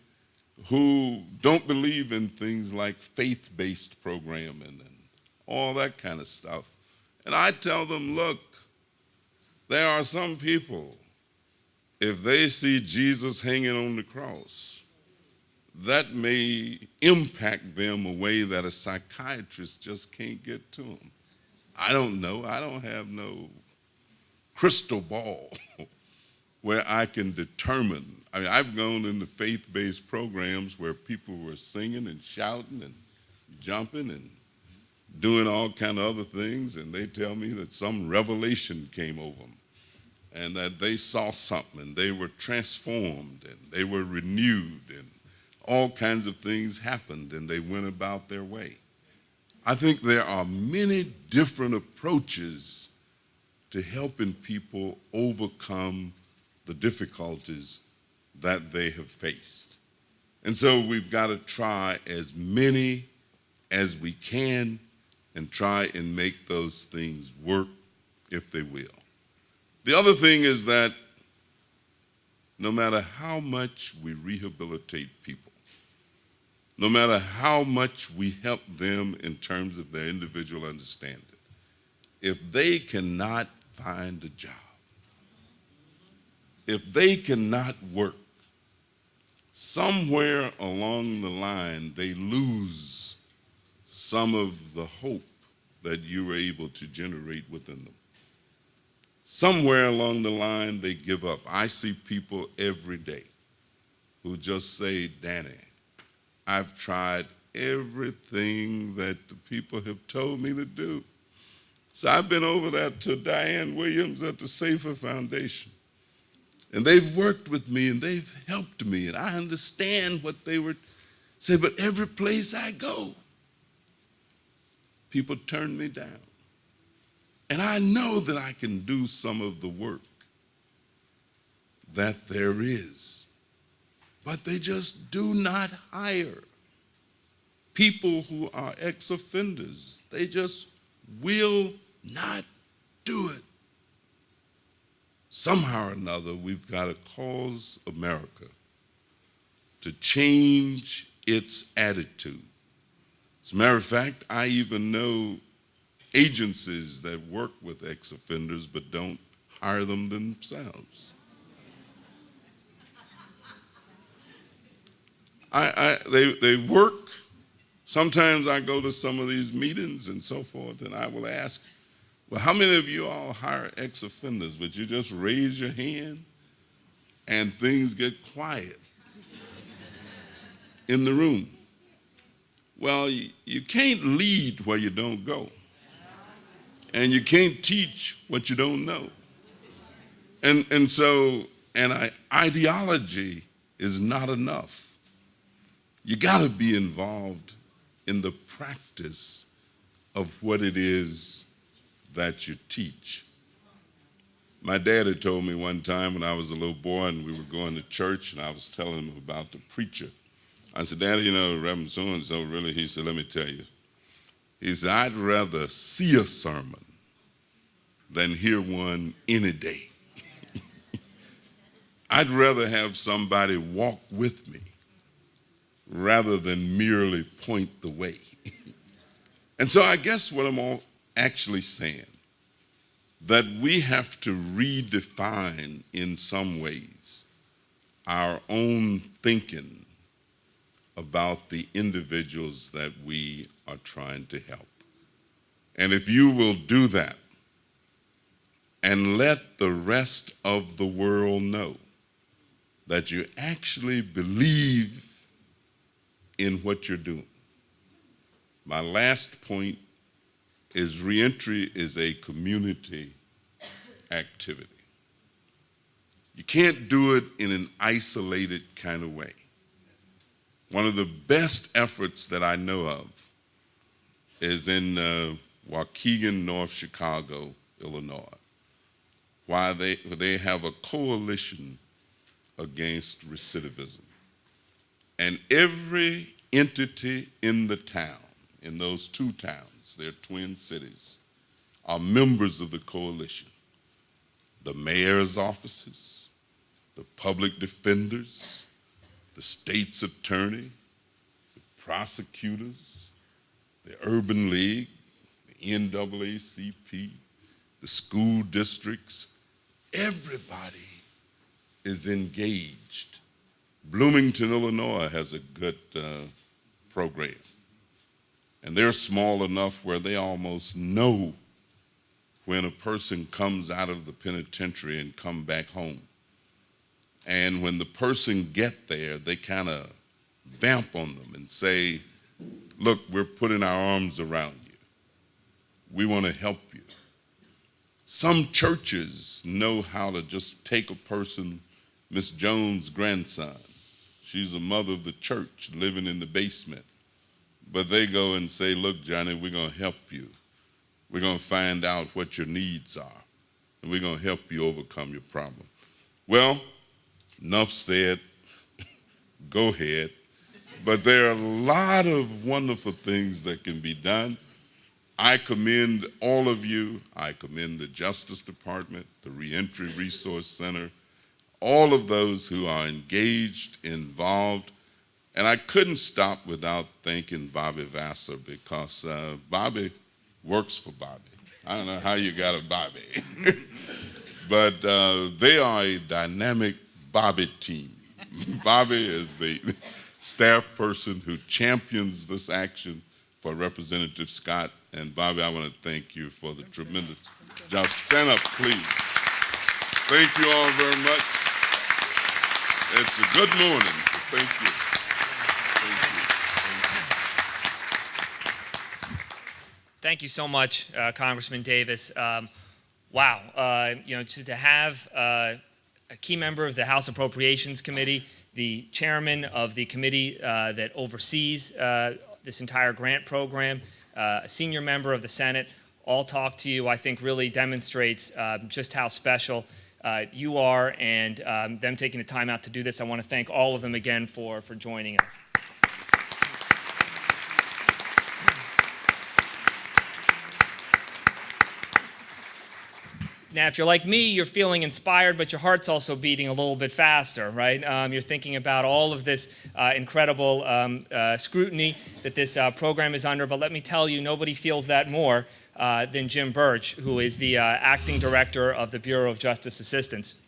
S6: who don't believe in things like faith-based programming and all that kind of stuff. And I tell them, look, there are some people, if they see Jesus hanging on the cross, that may impact them a way that a psychiatrist just can't get to them. I don't know. I don't have no crystal ball where I can determine. I mean, I've gone into faith-based programs where people were singing and shouting and jumping and doing all kind of other things, and they tell me that some revelation came over them and that they saw something and they were transformed and they were renewed and all kinds of things happened and they went about their way. I think there are many different approaches to helping people overcome the difficulties that they have faced. And so we've got to try as many as we can and try and make those things work if they will. The other thing is that no matter how much we rehabilitate people, no matter how much we help them in terms of their individual understanding, if they cannot find a job, if they cannot work, somewhere along the line they lose some of the hope that you were able to generate within them. Somewhere along the line they give up. I see people every day who just say, Danny, I've tried everything that the people have told me to do. So I've been over there to Diane Williams at the Safer Foundation. And they've worked with me and they've helped me and I understand what they were saying, but every place I go, people turn me down. And I know that I can do some of the work that there is, but they just do not hire people who are ex-offenders. They just will not do it. Somehow or another, we've got to cause America to change its attitude. As a matter of fact, I even know agencies that work with ex-offenders but don't hire them themselves. They work. Sometimes I go to some of these meetings and so forth, and I will ask, well, how many of you all hire ex-offenders? Would you just raise your hand and things get quiet in the room? Well, you can't lead where you don't go. And you can't teach what you don't know. And so ideology is not enough. You got to be involved in the practice of what it is that you teach. My dad had told me one time when I was a little boy and we were going to church and I was telling him about the preacher. I said, Daddy, Reverend so-and-so really, he said, let me tell you. He said, I'd rather see a sermon than hear one any day. I'd rather have somebody walk with me rather than merely point the way. And so I guess what I'm all actually saying, that we have to redefine in some ways our own thinking about the individuals that we are trying to help. And if you will do that and let the rest of the world know that you actually believe in what you're doing. My last point is reentry is a community activity. You can't do it in an isolated kind of way. One of the best efforts that I know of is in Waukegan, North Chicago, Illinois, where they have a coalition against recidivism. And every entity in the town, in those two towns, they're twin cities, are members of the coalition. The mayor's offices, the public defenders, the state's attorney, the prosecutors, the Urban League, the NAACP, the school districts, everybody is engaged. Bloomington, Illinois has a good program. And they're small enough where they almost know when a person comes out of the penitentiary and come back home. And when the person get there, they kind of vamp on them and say, look, we're putting our arms around you. We want to help you. Some churches know how to just take a person, Miss Jones' grandson. She's a mother of the church living in the basement. But they go and say, look, Johnny, we're going to help you. We're going to find out what your needs are, and we're going to help you overcome your problem. Well, enough said. Go ahead. But there are a lot of wonderful things that can be done. I commend all of you. I commend the Justice Department, the Reentry Resource Center, all of those who are engaged, involved. And I couldn't stop without thanking Bobby Vassar, because Bobby works for Bobby. I don't know how you got a Bobby. But they are a dynamic Bobby team. Bobby is the staff person who champions this action for Representative Scott. And Bobby, I want to thank you for the tremendous job. Stand up, please. Thank you all very much. It's a good morning. Thank you.
S1: Thank you so much, Congressman Davis. Wow, just to have a key member of the House Appropriations Committee, the chairman of the committee that oversees this entire grant program, a senior member of the Senate, all talk to you, I think really demonstrates just how special you are, and them taking the time out to do this. I want to thank all of them again for joining us. Now, if you're like me, you're feeling inspired, but your heart's also beating a little bit faster, right? You're thinking about all of this incredible scrutiny that this program is under, but let me tell you, nobody feels that more than Jim Burch, who is the acting director of the Bureau of Justice Assistance.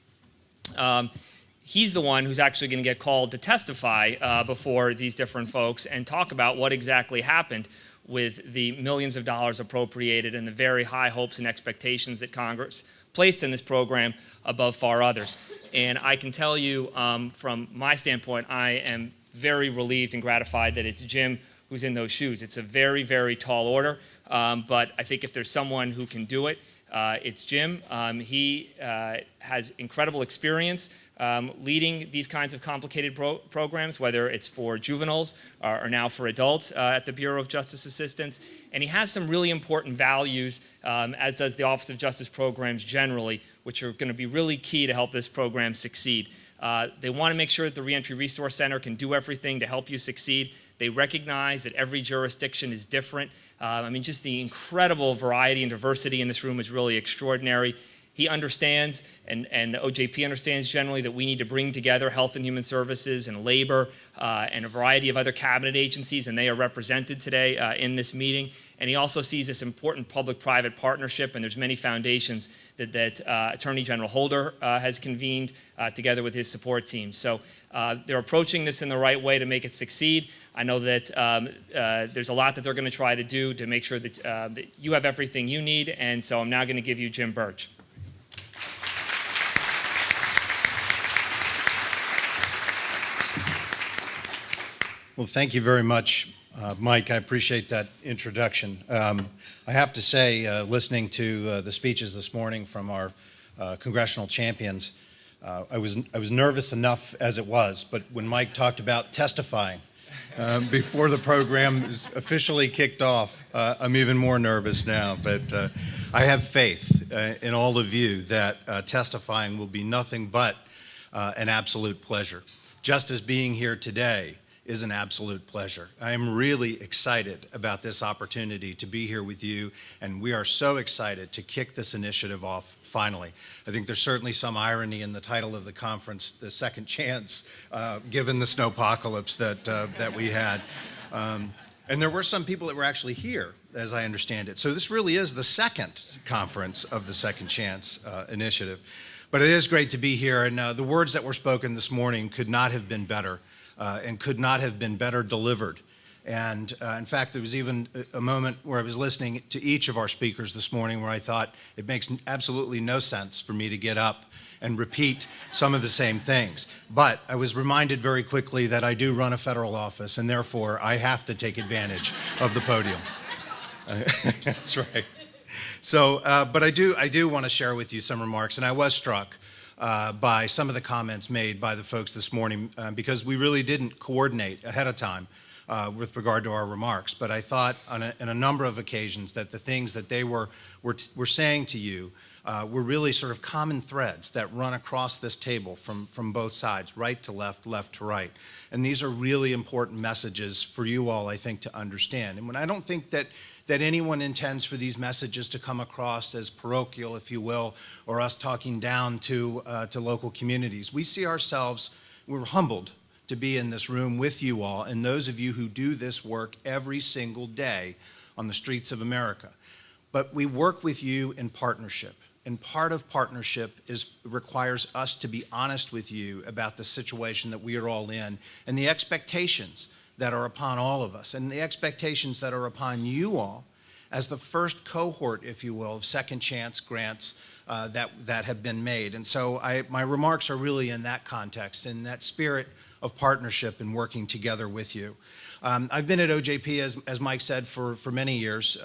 S1: He's the one who's actually going to get called to testify before these different folks and talk about what exactly happened with the millions of dollars appropriated and the very high hopes and expectations that Congress placed in this program above far others. And I can tell you from my standpoint, I am very relieved and gratified that it's Jim who's in those shoes. It's a very, very tall order, but I think if there's someone who can do it, it's Jim. He has incredible experience leading these kinds of complicated programs, whether it's for juveniles or now for adults at the Bureau of Justice Assistance. And he has some really important values, as does the Office of Justice Programs generally, which are going to be really key to help this program succeed. They want to make sure that the Reentry Resource Center can do everything to help you succeed. They recognize that every jurisdiction is different. I mean, just the incredible variety and diversity in this room is really extraordinary. He understands, and OJP understands generally, that we need to bring together Health and Human Services and Labor and a variety of other cabinet agencies, and they are represented today in this meeting. And he also sees this important public-private partnership, and there's many foundations that Attorney General Holder has convened together with his support team. So they're approaching this in the right way to make it succeed. I know that there's a lot that they're going to try to do to make sure that you have everything you need, and so I'm now going to give you Jim Burch.
S7: Well, thank you very much, Mike. I appreciate that introduction. I have to say, listening to the speeches this morning from our congressional champions, I was nervous enough as it was, but when Mike talked about testifying before the program is officially kicked off, I'm even more nervous now. But I have faith in all of you that testifying will be nothing but an absolute pleasure. Just as being here today is an absolute pleasure. I am really excited about this opportunity to be here with you, and we are so excited to kick this initiative off finally. I think there's certainly some irony in the title of the conference, The Second Chance, given the snowpocalypse that we had. And there were some people that were actually here, as I understand it. So this really is the second conference of the Second Chance initiative. But it is great to be here, and the words that were spoken this morning could not have been better. And could not have been better delivered. And in fact, there was even a moment where I was listening to each of our speakers this morning where I thought it makes absolutely no sense for me to get up and repeat some of the same things. But I was reminded very quickly that I do run a federal office, and therefore I have to take advantage of the podium. That's right. So, but I do want to share with you some remarks, and I was struck by some of the comments made by the folks this morning because we really didn't coordinate ahead of time with regard to our remarks. But I thought on a number of occasions that the things that they were saying to you were really sort of common threads that run across this table from both sides, right to left, left to right. And these are really important messages for you all, I think, to understand. And when I don't think that anyone intends for these messages to come across as parochial, if you will, or us talking down to local communities. We see ourselves, we're humbled to be in this room with you all and those of you who do this work every single day on the streets of America. But we work with you in partnership. And part of partnership requires us to be honest with you about the situation that we are all in and the expectations that are upon all of us, and the expectations that are upon you all as the first cohort, if you will, of second chance grants that have been made. And so my remarks are really in that context, in that spirit of partnership and working together with you. I've been at OJP, as Mike said, for many years,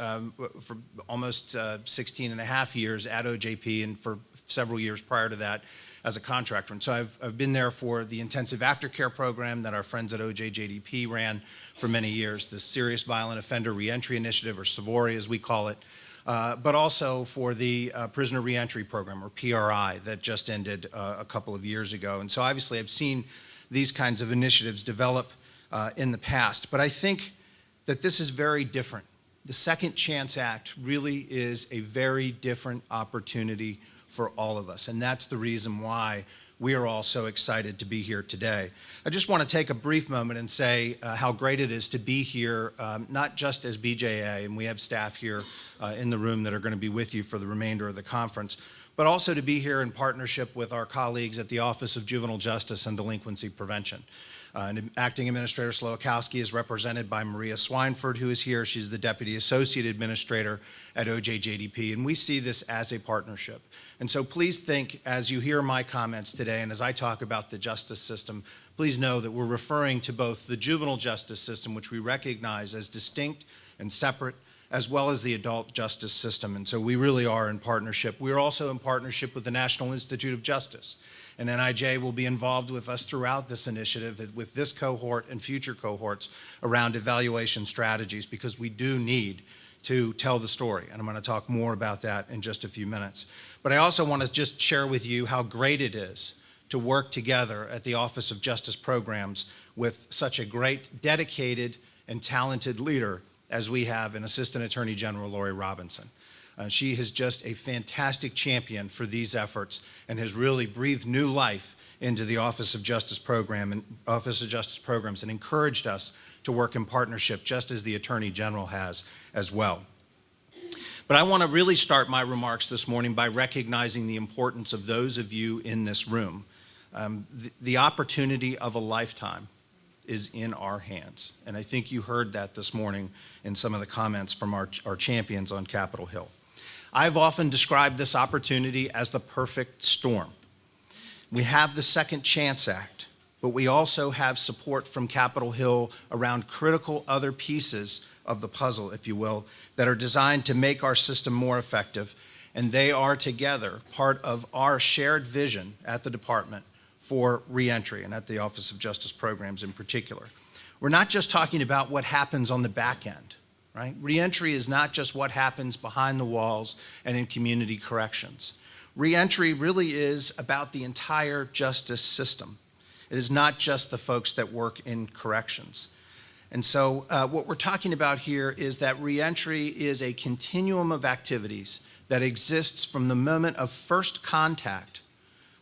S7: for almost 16 and a half years at OJP, and for several years prior to that as a contractor. And so I've been there for the intensive aftercare program that our friends at OJJDP ran for many years, the Serious Violent Offender Reentry Initiative, or SAVORI as we call it, but also for the Prisoner Reentry Program, or PRI, that just ended a couple of years ago. And so obviously I've seen these kinds of initiatives develop in the past, but I think that this is very different. The Second Chance Act really is a very different opportunity for all of us, and that's the reason why we are all so excited to be here today. I just want to take a brief moment and say how great it is to be here, not just as BJA, and we have staff here in the room that are going to be with you for the remainder of the conference, but also to be here in partnership with our colleagues at the Office of Juvenile Justice and Delinquency Prevention. And Acting Administrator Slowakowski is represented by Maria Swineford, who is here. She's the Deputy Associate Administrator at OJJDP, and we see this as a partnership. And so please think, as you hear my comments today and as I talk about the justice system, please know that we're referring to both the juvenile justice system, which we recognize as distinct and separate, as well as the adult justice system. And so we really are in partnership. We're also in partnership with the National Institute of Justice. And NIJ will be involved with us throughout this initiative, with this cohort and future cohorts, around evaluation strategies, because we do need to tell the story. And I'm going to talk more about that in just a few minutes. But I also want to just share with you how great it is to work together at the Office of Justice Programs with such a great, dedicated, and talented leader as we have in Assistant Attorney General Lori Robinson. She is just a fantastic champion for these efforts and has really breathed new life into the Office of Justice Programs and encouraged us to work in partnership, just as the Attorney General has as well. But I want to really start my remarks this morning by recognizing the importance of those of you in this room. The opportunity of a lifetime is in our hands, and I think you heard that this morning in some of the comments from our champions on Capitol Hill. I've often described this opportunity as the perfect storm. We have the Second Chance Act, but we also have support from Capitol Hill around critical other pieces of the puzzle, if you will, that are designed to make our system more effective, and they are together part of our shared vision at the department for reentry and at the Office of Justice Programs in particular. We're not just talking about what happens on the back end, right? Reentry is not just what happens behind the walls and in community corrections. Reentry really is about the entire justice system. It is not just the folks that work in corrections. And so what we're talking about here is that reentry is a continuum of activities that exists from the moment of first contact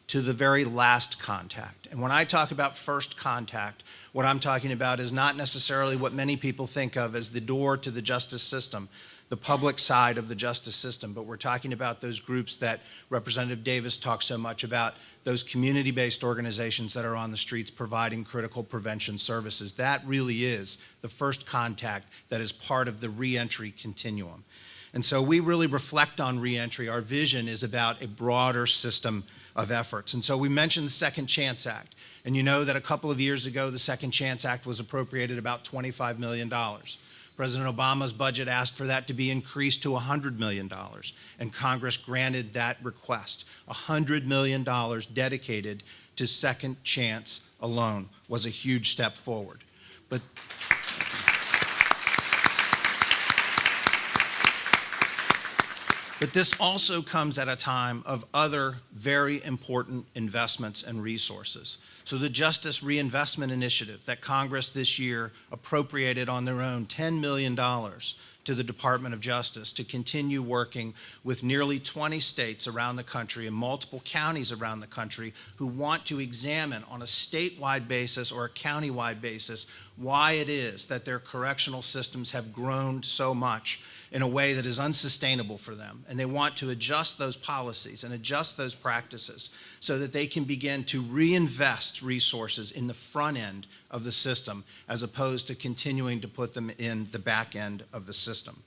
S7: to the very last contact. And when I talk about first contact, what I'm talking about is not necessarily what many people think of as the door to the justice system, the public side of the justice system, but we're talking about those groups that Representative Davis talks so much about, those community-based organizations that are on the streets providing critical prevention services. That really is the first contact that is part of the reentry continuum. And so we really reflect on reentry. Our vision is about a broader system of efforts. And so we mentioned the Second Chance Act. And you know that a couple of years ago, the Second Chance Act was appropriated about $25 million. President Obama's budget asked for that to be increased to $100 million, and Congress granted that request. $100 million dedicated to Second Chance alone was a huge step forward. But this also comes at a time of other very important investments and resources. So the Justice Reinvestment Initiative that Congress this year appropriated on their own $10 million to the Department of Justice to continue working with nearly 20 states around the country and multiple counties around the country who want to examine on a statewide basis or a countywide basis why it is that their correctional systems have grown so much in a way that is unsustainable for them. And they want to adjust those policies and adjust those practices so that they can begin to reinvest resources in the front end of the system as opposed to continuing to put them in the back end of the system.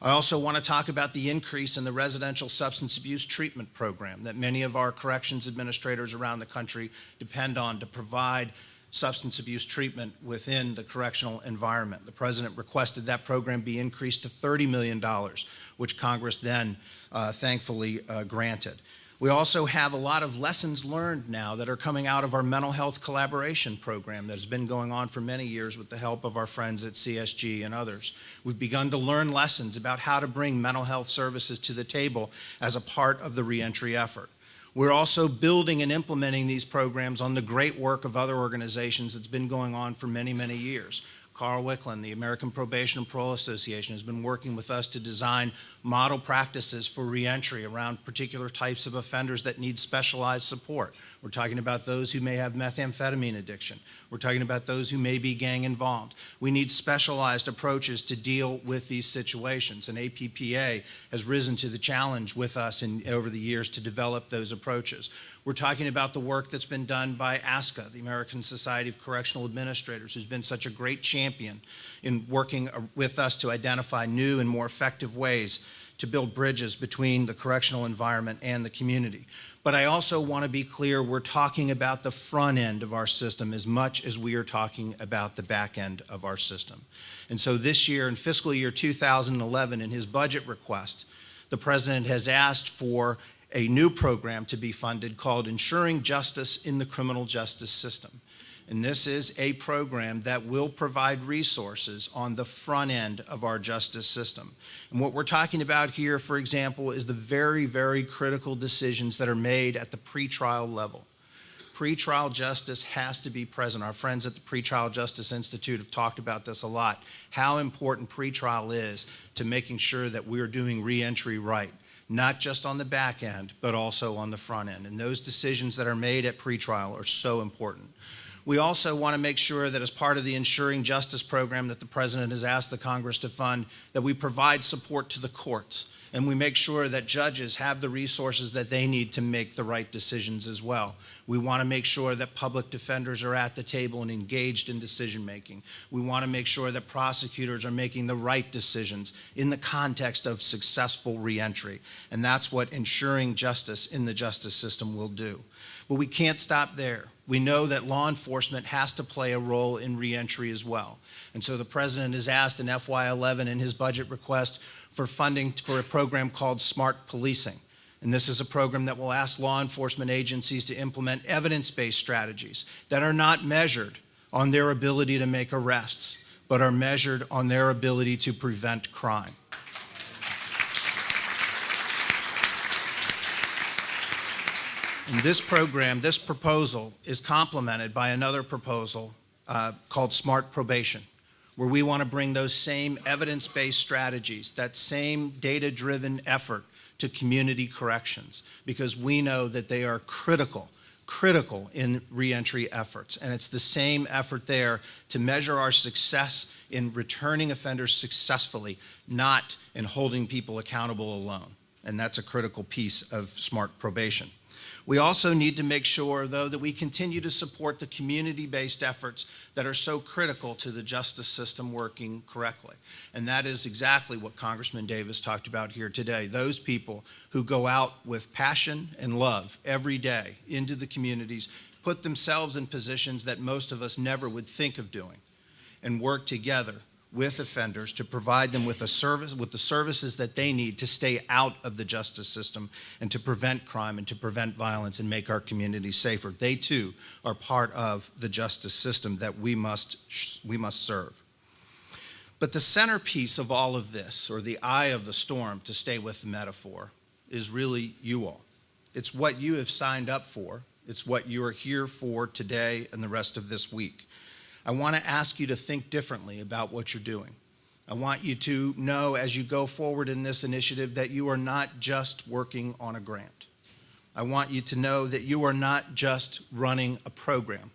S7: I also want to talk about the increase in the residential substance abuse treatment program that many of our corrections administrators around the country depend on to provide substance abuse treatment within the correctional environment. The President requested that program be increased to $30 million, which Congress then thankfully granted. We also have a lot of lessons learned now that are coming out of our mental health collaboration program that has been going on for many years with the help of our friends at CSG and others. We've begun to learn lessons about how to bring mental health services to the table as a part of the reentry effort. We're also building and implementing these programs on the great work of other organizations that's been going on for many, many years. Carl Wicklund, the American Probation and Parole Association, has been working with us to design model practices for reentry around particular types of offenders that need specialized support. We're talking about those who may have methamphetamine addiction. We're talking about those who may be gang involved. We need specialized approaches to deal with these situations, and APPA has risen to the challenge with us over the years to develop those approaches. We're talking about the work that's been done by ASCA, the American Society of Correctional Administrators, who's been such a great champion in working with us to identify new and more effective ways to build bridges between the correctional environment and the community. But I also want to be clear, we're talking about the front end of our system as much as we are talking about the back end of our system. And so this year, in fiscal year 2011, in his budget request, the President has asked for a new program to be funded called Ensuring Justice in the Criminal Justice System. And this is a program that will provide resources on the front end of our justice system. And what we're talking about here, for example, is the very, very critical decisions that are made at the pretrial level. Pretrial justice has to be present. Our friends at the Pretrial Justice Institute have talked about this a lot, how important pretrial is to making sure that we're doing reentry right, not just on the back end, but also on the front end. And those decisions that are made at pretrial are so important. We also want to make sure that as part of the Ensuring Justice program that the President has asked the Congress to fund, that we provide support to the courts, and we make sure that judges have the resources that they need to make the right decisions as well. We want to make sure that public defenders are at the table and engaged in decision making. We want to make sure that prosecutors are making the right decisions in the context of successful reentry. And that's what ensuring justice in the justice system will do. But we can't stop there. We know that law enforcement has to play a role in reentry as well. And so the President has asked in FY11 in his budget request for funding for a program called Smart Policing. And this is a program that will ask law enforcement agencies to implement evidence-based strategies that are not measured on their ability to make arrests, but are measured on their ability to prevent crime. And this program, this proposal, is complemented by another proposal called Smart Probation, where we want to bring those same evidence-based strategies, that same data-driven effort to community corrections, because we know that they are critical in reentry efforts. And it's the same effort there to measure our success in returning offenders successfully, not in holding people accountable alone. And that's a critical piece of Smart Probation. We also need to make sure, though, that we continue to support the community-based efforts that are so critical to the justice system working correctly. And that is exactly what Congressman Davis talked about here today. Those people who go out with passion and love every day into the communities, put themselves in positions that most of us never would think of doing, and work together with offenders to provide them with the services that they need to stay out of the justice system and to prevent crime and to prevent violence and make our communities safer. They too are part of the justice system that we must serve. But the centerpiece of all of this, or the eye of the storm, to stay with the metaphor, is really you all. It's what you have signed up for. It's what you are here for today and the rest of this week. I want to ask you to think differently about what you're doing. I want you to know as you go forward in this initiative that you are not just working on a grant. I want you to know that you are not just running a program.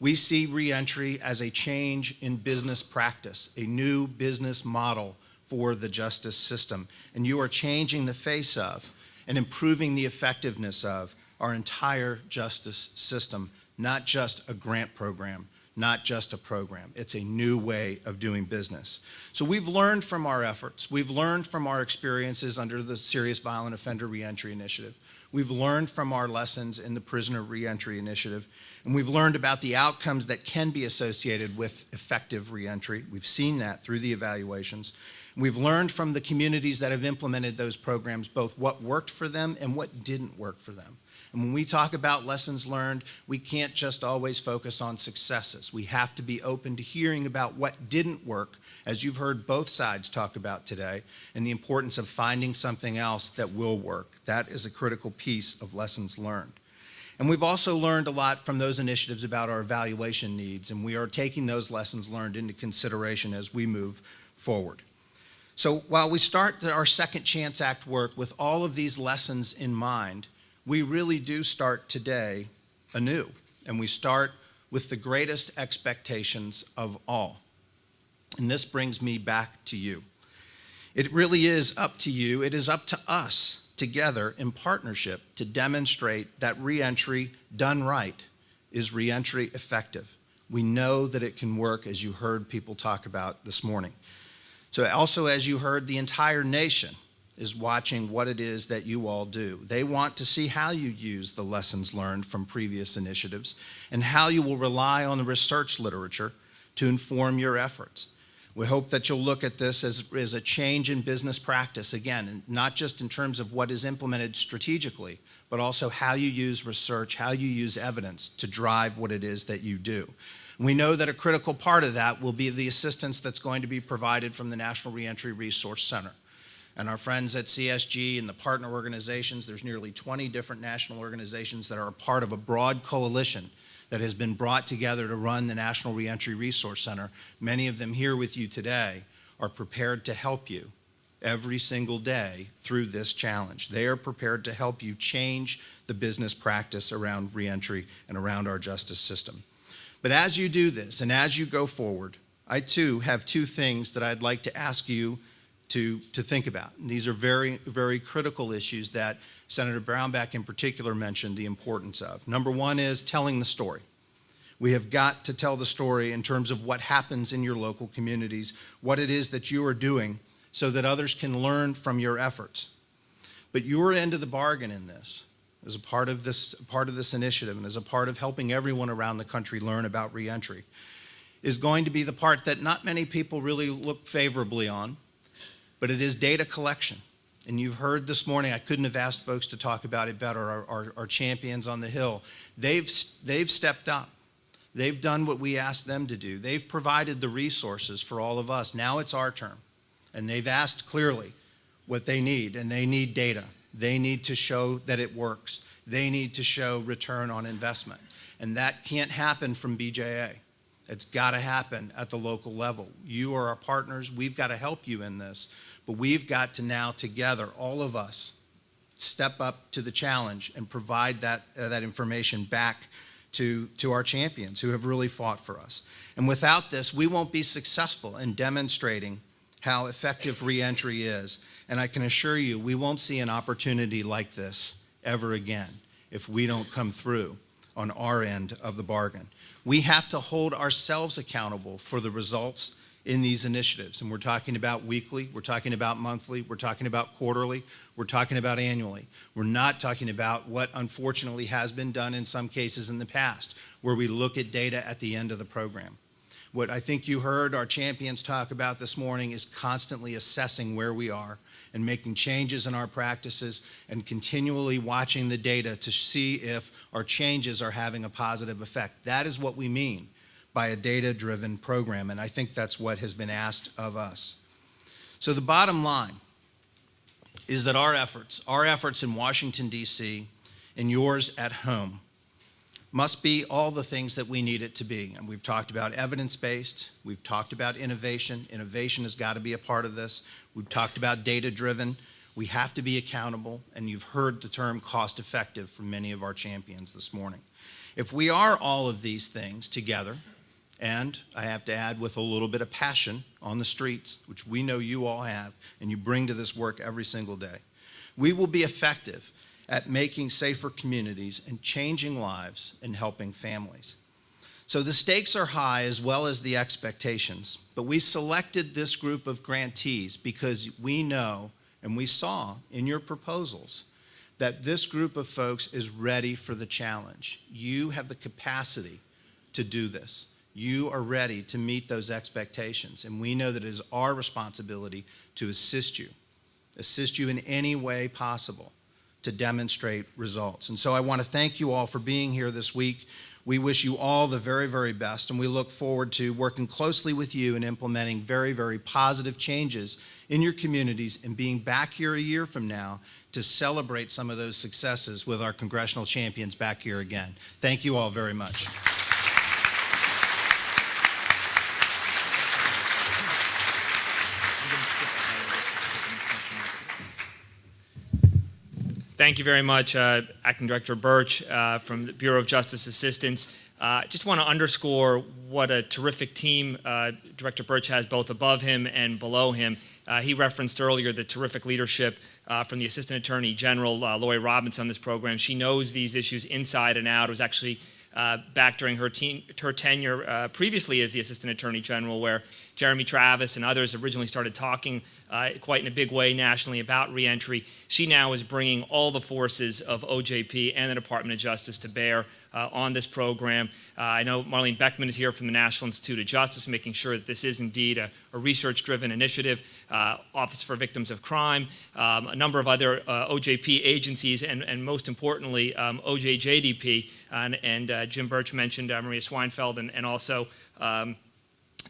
S7: We see reentry as a change in business practice, a new business model for the justice system. And you are changing the face of and improving the effectiveness of our entire justice system, not just a grant program, not just a program. It's a new way of doing business. So we've learned from our efforts. We've learned from our experiences under the Serious Violent Offender Reentry Initiative. We've learned from our lessons in the Prisoner Reentry Initiative, and we've learned about the outcomes that can be associated with effective reentry. We've seen that through the evaluations. We've learned from the communities that have implemented those programs both what worked for them and what didn't work for them. And when we talk about lessons learned, we can't just always focus on successes. We have to be open to hearing about what didn't work, as you've heard both sides talk about today, and the importance of finding something else that will work. That is a critical piece of lessons learned. And we've also learned a lot from those initiatives about our evaluation needs, and we are taking those lessons learned into consideration as we move forward. So while we start our Second Chance Act work with all of these lessons in mind, we really do start today anew, and we start with the greatest expectations of all. And this brings me back to you. It really is up to you. It is up to us together in partnership to demonstrate that reentry done right is reentry effective. We know that it can work, as you heard people talk about this morning. So also, as you heard, the entire nation is watching what it is that you all do. They want to see how you use the lessons learned from previous initiatives and how you will rely on the research literature to inform your efforts. We hope that you'll look at this as a change in business practice, again, not just in terms of what is implemented strategically, but also how you use research, how you use evidence to drive what it is that you do. We know that a critical part of that will be the assistance that's going to be provided from the National Reentry Resource Center. And our friends at CSG and the partner organizations, there's nearly 20 different national organizations that are a part of a broad coalition that has been brought together to run the National Reentry Resource Center. Many of them here with you today are prepared to help you every single day through this challenge. They are prepared to help you change the business practice around reentry and around our justice system. But as you do this and as you go forward, I too have two things that I'd like to ask you to think about. And these are very, very critical issues that Senator Brownback in particular mentioned the importance of. Number one is telling the story. We have got to tell the story in terms of what happens in your local communities, what it is that you are doing so that others can learn from your efforts. But your end of the bargain in this, as a part of this initiative and as a part of helping everyone around the country learn about reentry, is going to be the part that not many people really look favorably on, but it is data collection. And you've heard this morning, I couldn't have asked folks to talk about it better, our champions on the Hill. They've stepped up. They've done what we asked them to do. They've provided the resources for all of us. Now it's our turn. And they've asked clearly what they need, and they need data. They need to show that it works. They need to show return on investment. And that can't happen from BJA. It's got to happen at the local level. You are our partners. We've got to help you in this. But we've got to now together, all of us, step up to the challenge and provide that information back to our champions who have really fought for us. And without this, we won't be successful in demonstrating how effective reentry is. And I can assure you, we won't see an opportunity like this ever again if we don't come through on our end of the bargain. We have to hold ourselves accountable for the results in these initiatives. And we're talking about weekly, we're talking about monthly, we're talking about quarterly, we're talking about annually. We're not talking about what unfortunately has been done in some cases in the past, where we look at data at the end of the program. What I think you heard our champions talk about this morning is constantly assessing where we are and making changes in our practices and continually watching the data to see if our changes are having a positive effect. That is what we mean by a data-driven program, and I think that's what has been asked of us. So the bottom line is that our efforts in Washington, D.C., and yours at home, must be all the things that we need it to be. And we've talked about evidence-based, we've talked about innovation. Innovation has got to be a part of this. We've talked about data-driven. We have to be accountable, and you've heard the term cost-effective from many of our champions this morning. If we are all of these things together, and I have to add with a little bit of passion on the streets, which we know you all have, and you bring to this work every single day, we will be effective at making safer communities and changing lives and helping families. So the stakes are high as well as the expectations, but we selected this group of grantees because we know and we saw in your proposals that this group of folks is ready for the challenge. You have the capacity to do this. You are ready to meet those expectations, and we know that it is our responsibility to assist you in any way possible to demonstrate results. And so I want to thank you all for being here this week. We wish you all the very, very best, and we look forward to working closely with you and implementing very, very positive changes in your communities and being back here a year from now to celebrate some of those successes with our congressional champions back here again. Thank you all very much.
S1: Thank you very much, Acting Director Burch from the Bureau of Justice Assistance. Just want to underscore what a terrific team Director Burch has both above him and below him. He referenced earlier the terrific leadership from the Assistant Attorney General, Lori Robinson, on this program. She knows these issues inside and out. It was actually back during her tenure previously as the Assistant Attorney General, where Jeremy Travis and others originally started talking quite in a big way nationally about reentry. She now is bringing all the forces of OJP and the Department of Justice to bear on this program. I know Marlene Beckman is here from the National Institute of Justice, making sure that this is indeed a research-driven initiative. Office for Victims of Crime, a number of other OJP agencies, and most importantly, OJJDP, and Jim Burch mentioned Maria Sweinfeld, and also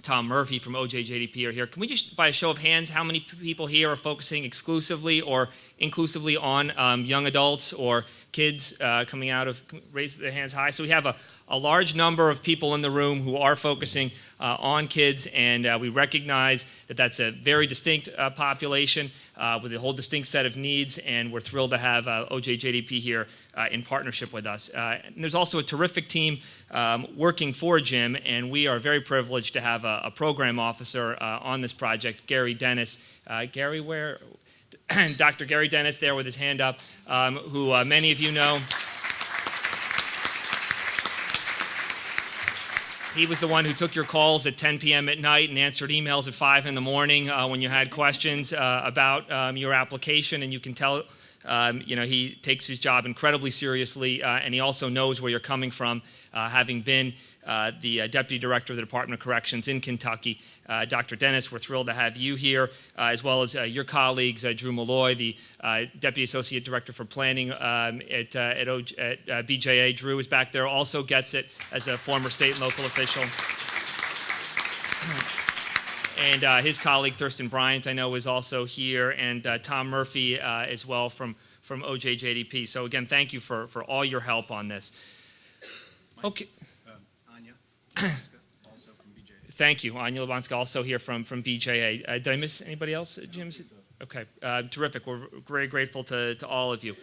S1: Tom Murphy from OJJDP are here. Can we just, by a show of hands, how many people here are focusing exclusively or inclusively on young adults or kids coming out of, raise their hands high? So we have a large number of people in the room who are focusing on kids, and we recognize that that's a very distinct population with a whole distinct set of needs, and we're thrilled to have OJJDP here in partnership with us. And there's also a terrific team working for Jim, and we are very privileged to have a program officer on this project, Gary Dennis. Gary, where? Dr. Gary Dennis there with his hand up, who many of you know. He was the one who took your calls at 10 p.m. at night and answered emails at 5 in the morning when you had questions about your application, and you can tell he takes his job incredibly seriously, and he also knows where you're coming from, having been the Deputy Director of the Department of Corrections in Kentucky. Dr. Dennis, we're thrilled to have you here, as well as your colleagues, Drew Malloy, the Deputy Associate Director for Planning at BJA. Drew is back there, also gets it as a former state and local official. And his colleague, Thurston Bryant, I know is also here, and Tom Murphy as well from OJJDP. So again, thank you for all your help on this. Okay.
S7: Anya Lebonska, also from BJA.
S1: Thank you. Anya Lebonska, also here from BJA. Did I miss anybody else, Jim? Okay, terrific. We're very grateful to all of you.